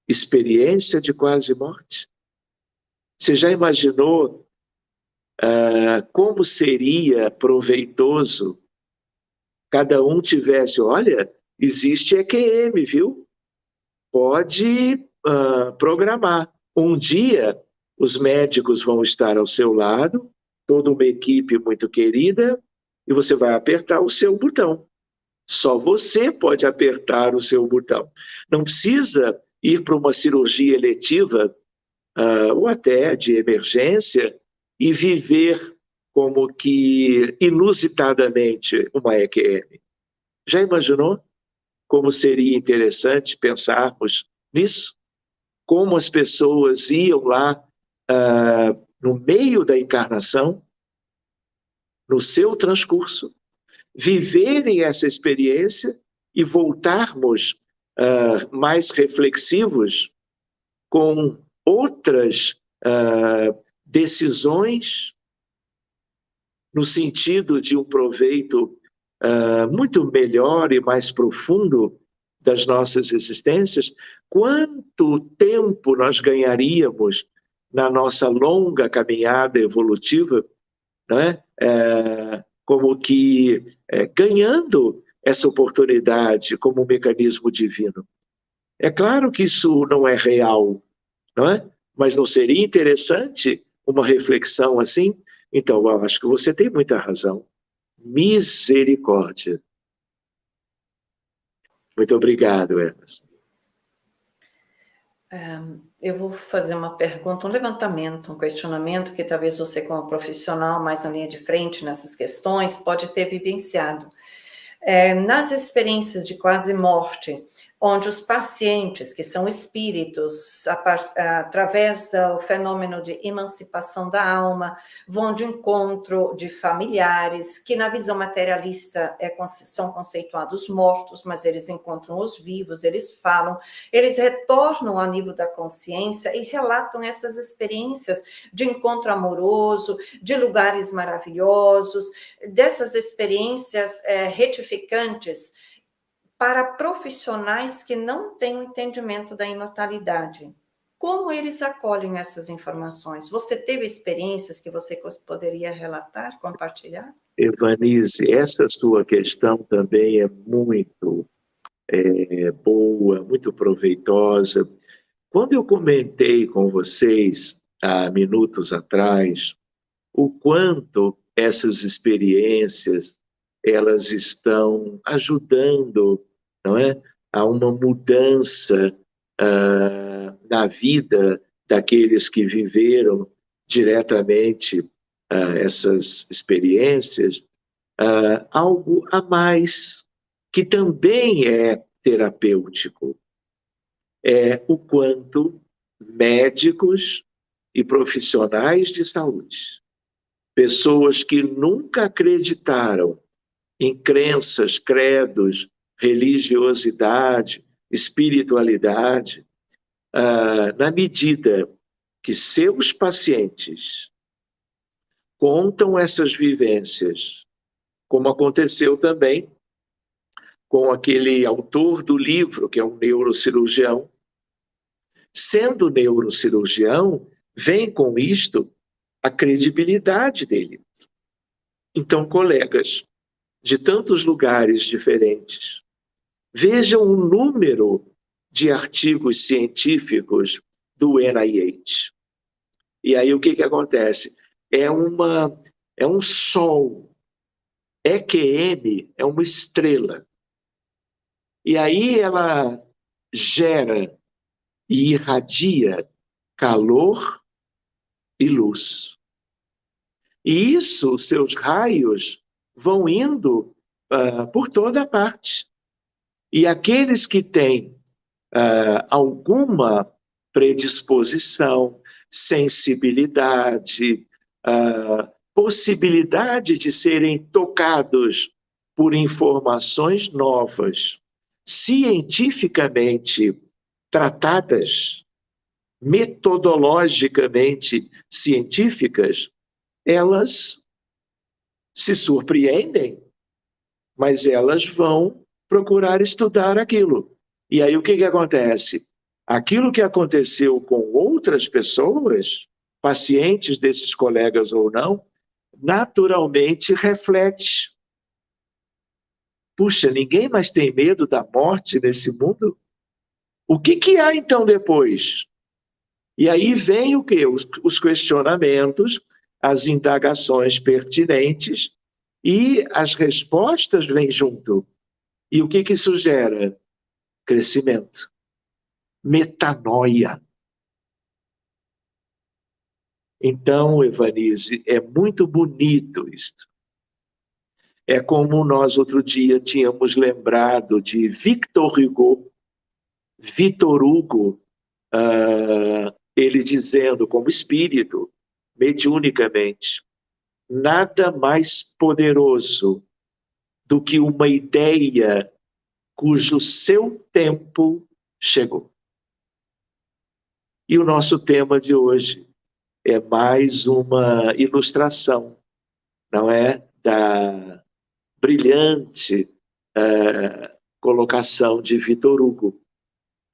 experiência de quase morte? Você já imaginou como seria proveitoso cada um tivesse, olha, existe EQM, viu? Pode programar. Um dia os médicos vão estar ao seu lado, toda uma equipe muito querida, e você vai apertar o seu botão. Só você pode apertar o seu botão. Não precisa ir para uma cirurgia eletiva ou até de emergência e viver como que inusitadamente uma EQM. Já imaginou como seria interessante pensarmos nisso? Como as pessoas iam lá no meio da encarnação, no seu transcurso, viverem essa experiência e voltarmos mais reflexivos com outras decisões no sentido de um proveito muito melhor e mais profundo das nossas existências. Quanto tempo nós ganharíamos na nossa longa caminhada evolutiva, né? Como que ganhando essa oportunidade como um mecanismo divino. É claro que isso não é real, não é? Mas não seria interessante uma reflexão assim? Então, eu acho que você tem muita razão. Misericórdia. Muito obrigado, Emerson. Eu vou fazer uma pergunta, um levantamento, um questionamento que talvez você, como profissional mais na linha de frente nessas questões, pode ter vivenciado. Nas experiências de quase morte, onde os pacientes, que são espíritos, através do fenômeno de emancipação da alma, vão de encontro de familiares, que na visão materialista são conceituados mortos, mas eles encontram os vivos, eles falam, eles retornam ao nível da consciência e relatam essas experiências de encontro amoroso, de lugares maravilhosos, dessas experiências retificantes, para profissionais que não têm o entendimento da imortalidade. Como eles acolhem essas informações? Você teve experiências que você poderia relatar, compartilhar? Evanise, essa sua questão também é muito boa, muito proveitosa. Quando eu comentei com vocês, há minutos atrás, o quanto essas experiências elas estão ajudando, não é, a uma mudança na vida daqueles que viveram diretamente essas experiências, algo a mais que também é terapêutico, é o quanto médicos e profissionais de saúde, pessoas que nunca acreditaram em crenças, credos, religiosidade, espiritualidade, na medida que seus pacientes contam essas vivências, como aconteceu também com aquele autor do livro, que é um neurocirurgião. Sendo neurocirurgião, vem com isto a credibilidade dele. Então, colegas de tantos lugares diferentes, vejam o número de artigos científicos do NIH. E aí o que acontece? É um sol. EQM é uma estrela. E aí ela gera e irradia calor e luz. E isso, seus raios vão indo por toda parte. E aqueles que têm alguma predisposição, sensibilidade, possibilidade de serem tocados por informações novas, cientificamente tratadas, metodologicamente científicas, elas se surpreendem, mas elas vão procurar estudar aquilo. E aí o que acontece? Aquilo que aconteceu com outras pessoas, pacientes desses colegas ou não, naturalmente reflete. Puxa, ninguém mais tem medo da morte nesse mundo? O que há então depois? E aí vem o quê? Os questionamentos, as indagações pertinentes e as respostas vêm junto. E o que isso gera? Crescimento. Metanoia. Então, Evanise, é muito bonito isto. É como nós outro dia tínhamos lembrado de Victor Hugo, ele dizendo como espírito, mediunicamente, nada mais poderoso do que uma ideia cujo seu tempo chegou. E o nosso tema de hoje é mais uma ilustração, não é? Da brilhante colocação de Victor Hugo,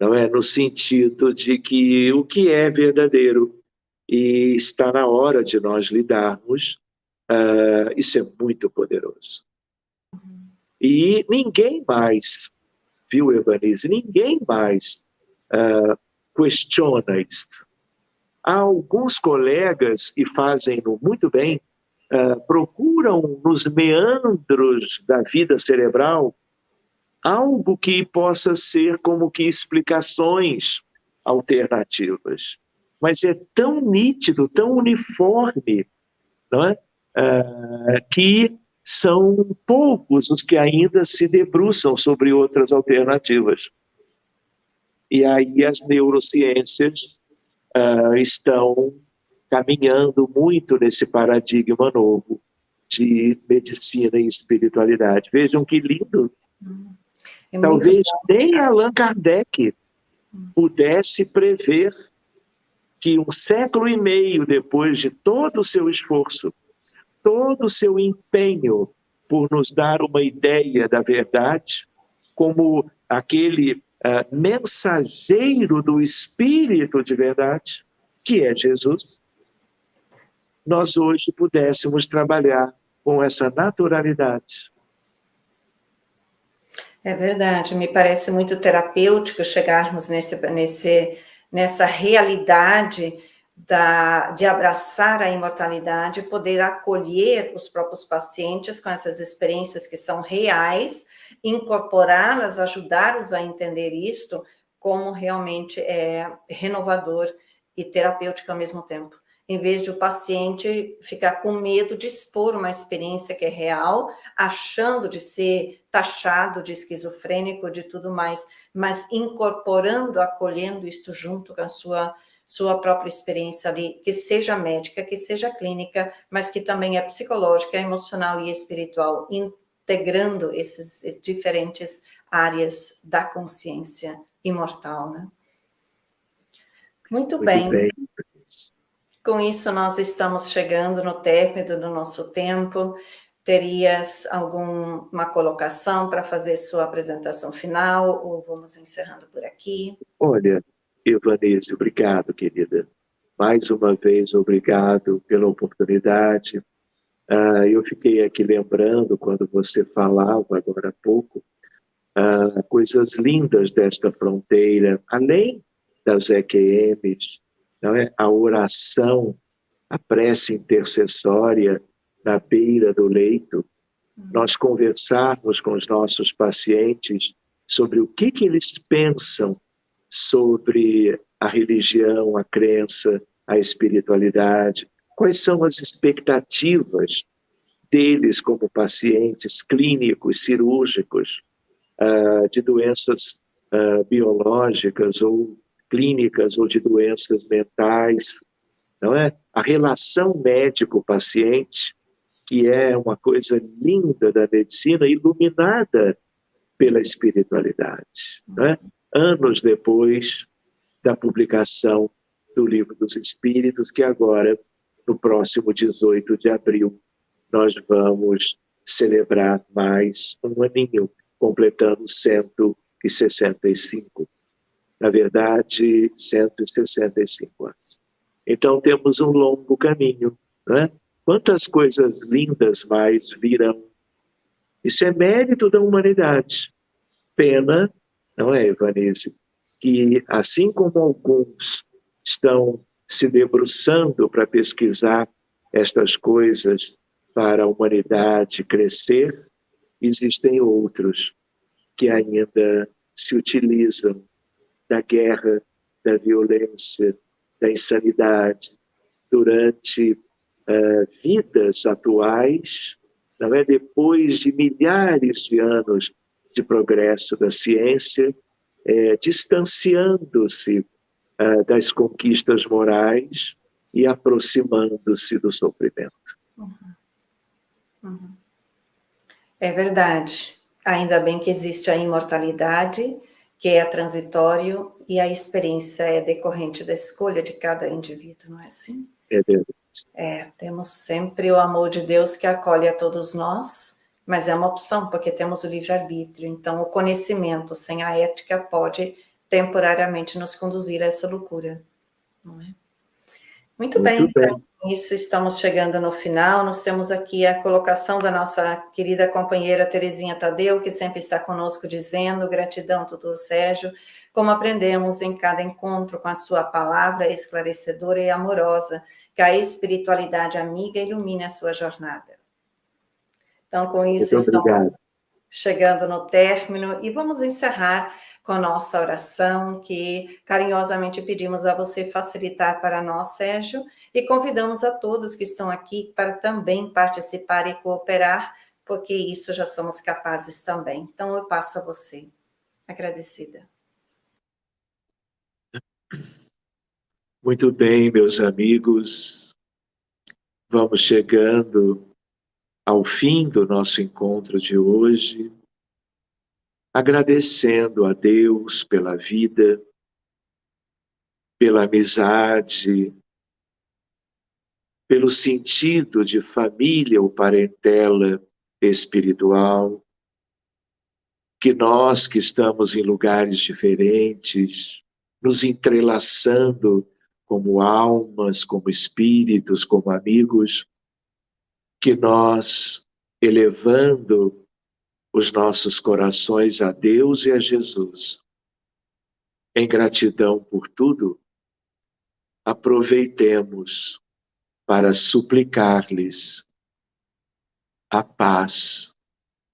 não é? No sentido de que o que é verdadeiro e está na hora de nós lidarmos, isso é muito poderoso. E ninguém mais, viu, Evanise? Ninguém mais questiona isto. Há alguns colegas, e fazem-no muito bem, procuram nos meandros da vida cerebral algo que possa ser como que explicações alternativas. Mas é tão nítido, tão uniforme, não é? Que são poucos os que ainda se debruçam sobre outras alternativas. E aí as neurociências estão caminhando muito nesse paradigma novo de medicina e espiritualidade. Vejam que lindo. Talvez nem Allan Kardec pudesse prever que 1 século e meio depois de todo o seu esforço, todo o seu empenho por nos dar uma ideia da verdade, como aquele mensageiro do Espírito de verdade, que é Jesus, nós hoje pudéssemos trabalhar com essa naturalidade. É verdade, me parece muito terapêutico chegarmos nessa realidade de abraçar a imortalidade, poder acolher os próprios pacientes com essas experiências que são reais, incorporá-las, ajudá-los a entender isto como realmente é renovador e terapêutico ao mesmo tempo. Em vez de o paciente ficar com medo de expor uma experiência que é real, achando de ser taxado de esquizofrênico, de tudo mais, mas incorporando, acolhendo isto junto com a sua própria experiência ali, que seja médica, que seja clínica, mas que também é psicológica, emocional e espiritual, integrando essas diferentes áreas da consciência imortal, né? Muito bem. Com isso, nós estamos chegando no término do nosso tempo. Terias alguma colocação para fazer sua apresentação final, ou vamos encerrando por aqui? Olha, Evanise, obrigado, querida. Mais uma vez, obrigado pela oportunidade. Eu fiquei aqui lembrando, quando você falava agora há pouco, coisas lindas desta fronteira, além das EQMs, não é? A oração, a prece intercessória na beira do leito, nós conversarmos com os nossos pacientes sobre o que eles pensam sobre a religião, a crença, a espiritualidade? Quais são as expectativas deles como pacientes clínicos, cirúrgicos, de doenças biológicas ou clínicas ou de doenças mentais, não é? A relação médico-paciente, que é uma coisa linda da medicina, iluminada pela espiritualidade, não é? Anos depois da publicação do Livro dos Espíritos, que agora, no próximo 18 de abril, nós vamos celebrar mais um aninho, completando 165. Na verdade, 165 anos. Então, temos um longo caminho, né? Quantas coisas lindas mais virão. Isso é mérito da humanidade. Pena, não é, Ivanise, que assim como alguns estão se debruçando para pesquisar estas coisas para a humanidade crescer, existem outros que ainda se utilizam da guerra, da violência, da insanidade durante vidas atuais, não é? Depois de milhares de anos de progresso da ciência, distanciando-se das conquistas morais e aproximando-se do sofrimento. É verdade. Ainda bem que existe a imortalidade, que é transitório, e a experiência é decorrente da escolha de cada indivíduo, não é assim? É verdade. Temos sempre o amor de Deus que acolhe a todos nós, mas é uma opção, porque temos o livre-arbítrio. Então, o conhecimento sem a ética pode temporariamente nos conduzir a essa loucura, não é? Muito bem, então, com isso estamos chegando no final. Nós temos aqui a colocação da nossa querida companheira Terezinha Tadeu, que sempre está conosco dizendo: gratidão, doutor Sérgio, como aprendemos em cada encontro com a sua palavra esclarecedora e amorosa, que a espiritualidade amiga ilumine a sua jornada. Então, com isso, estamos chegando no término e vamos encerrar com a nossa oração, que carinhosamente pedimos a você facilitar para nós, Sérgio, e convidamos a todos que estão aqui para também participar e cooperar, porque isso já somos capazes também. Então, eu passo a você. Agradecida. Muito bem, meus amigos. Vamos chegando ao fim do nosso encontro de hoje, agradecendo a Deus pela vida, pela amizade, pelo sentido de família ou parentela espiritual, que nós que estamos em lugares diferentes, nos entrelaçando como almas, como espíritos, como amigos, que nós, elevando os nossos corações a Deus e a Jesus, em gratidão por tudo, aproveitemos para suplicar-lhes a paz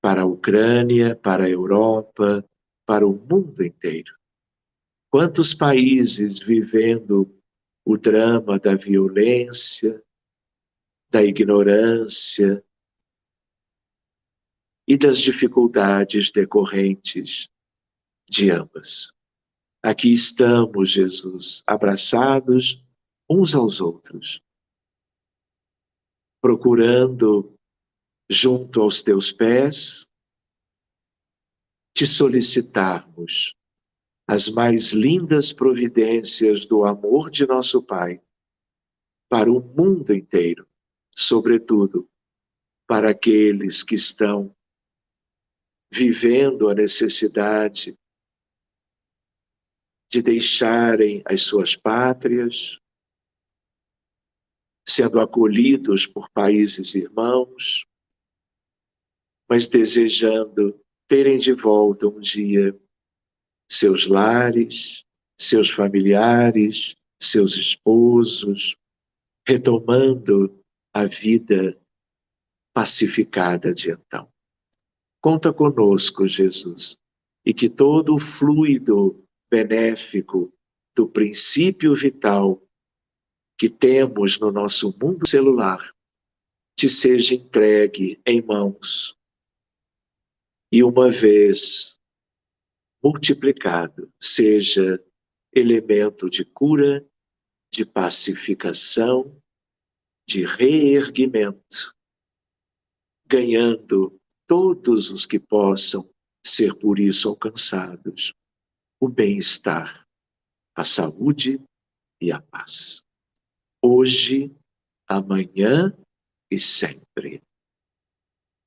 para a Ucrânia, para a Europa, para o mundo inteiro. Quantos países vivendo o drama da violência, da ignorância e das dificuldades decorrentes de ambas. Aqui estamos, Jesus, abraçados uns aos outros, procurando, junto aos teus pés, te solicitarmos as mais lindas providências do amor de nosso Pai para o mundo inteiro, sobretudo para aqueles que estão vivendo a necessidade de deixarem as suas pátrias, sendo acolhidos por países irmãos, mas desejando terem de volta um dia seus lares, seus familiares, seus esposos, retomando a vida pacificada de então. Conta conosco, Jesus, e que todo o fluido benéfico do princípio vital que temos no nosso mundo celular te seja entregue em mãos e, uma vez multiplicado, seja elemento de cura, de pacificação, de reerguimento, ganhando todos os que possam ser por isso alcançados o bem-estar, a saúde e a paz. Hoje, amanhã e sempre.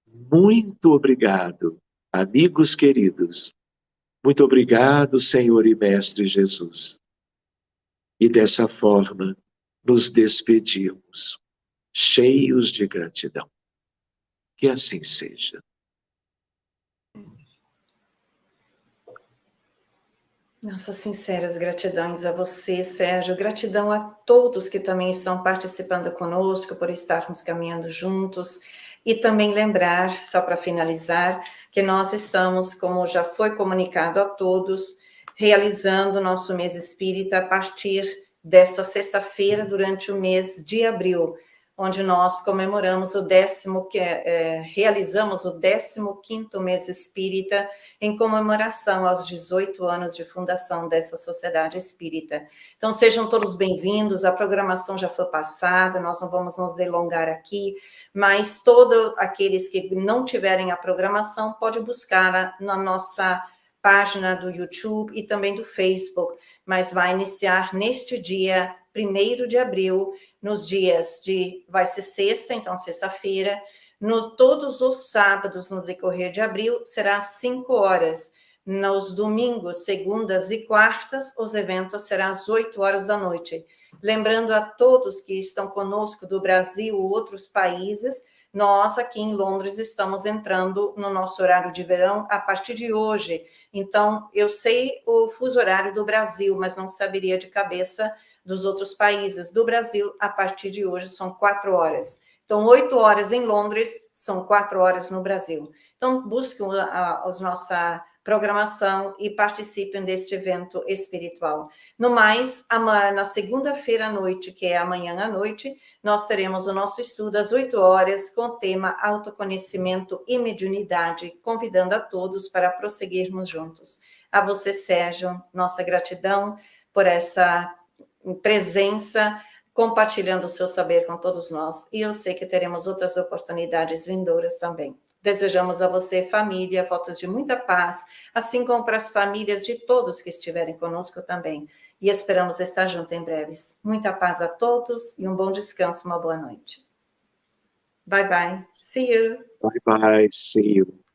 Muito obrigado, amigos queridos. Muito obrigado, Senhor e Mestre Jesus. E dessa forma, nos despedimos, cheios de gratidão. Que assim seja. Nossas sinceras gratidões a você, Sérgio. Gratidão a todos que também estão participando conosco, por estarmos caminhando juntos. E também lembrar, só para finalizar, que nós estamos, como já foi comunicado a todos, realizando o nosso mês espírita a partir desta sexta-feira, durante o mês de abril, onde nós comemoramos realizamos o 15º mês espírita, em comemoração aos 18 anos de fundação dessa sociedade espírita. Então, sejam todos bem-vindos, a programação já foi passada, nós não vamos nos delongar aqui, mas todos aqueles que não tiverem a programação, pode buscar na nossa página do YouTube e também do Facebook, mas vai iniciar neste dia 1º de abril, nos dias vai ser sexta, então sexta-feira, todos os sábados no decorrer de abril, será às 5 horas. Nos domingos, segundas e quartas, os eventos serão às 8 horas da noite. Lembrando a todos que estão conosco do Brasil ou outros países, nós aqui em Londres estamos entrando no nosso horário de verão a partir de hoje. Então, eu sei o fuso horário do Brasil, mas não saberia de cabeça dos outros países. Do Brasil, a partir de hoje, são 4 horas. Então, 8 horas em Londres, são 4 horas no Brasil. Então, busquem a nossa programação e participem deste evento espiritual. No mais, na segunda-feira à noite, que é amanhã à noite, nós teremos o nosso estudo às 8 horas com o tema autoconhecimento e mediunidade, convidando a todos para prosseguirmos juntos. A você, Sérgio, nossa gratidão por essa presença, compartilhando o seu saber com todos nós. E eu sei que teremos outras oportunidades vindouras também. Desejamos a você, família, votos de muita paz, assim como para as famílias de todos que estiverem conosco também. E esperamos estar juntos em breves. Muita paz a todos e um bom descanso, uma boa noite. Bye, bye. See you. Bye, bye. See you.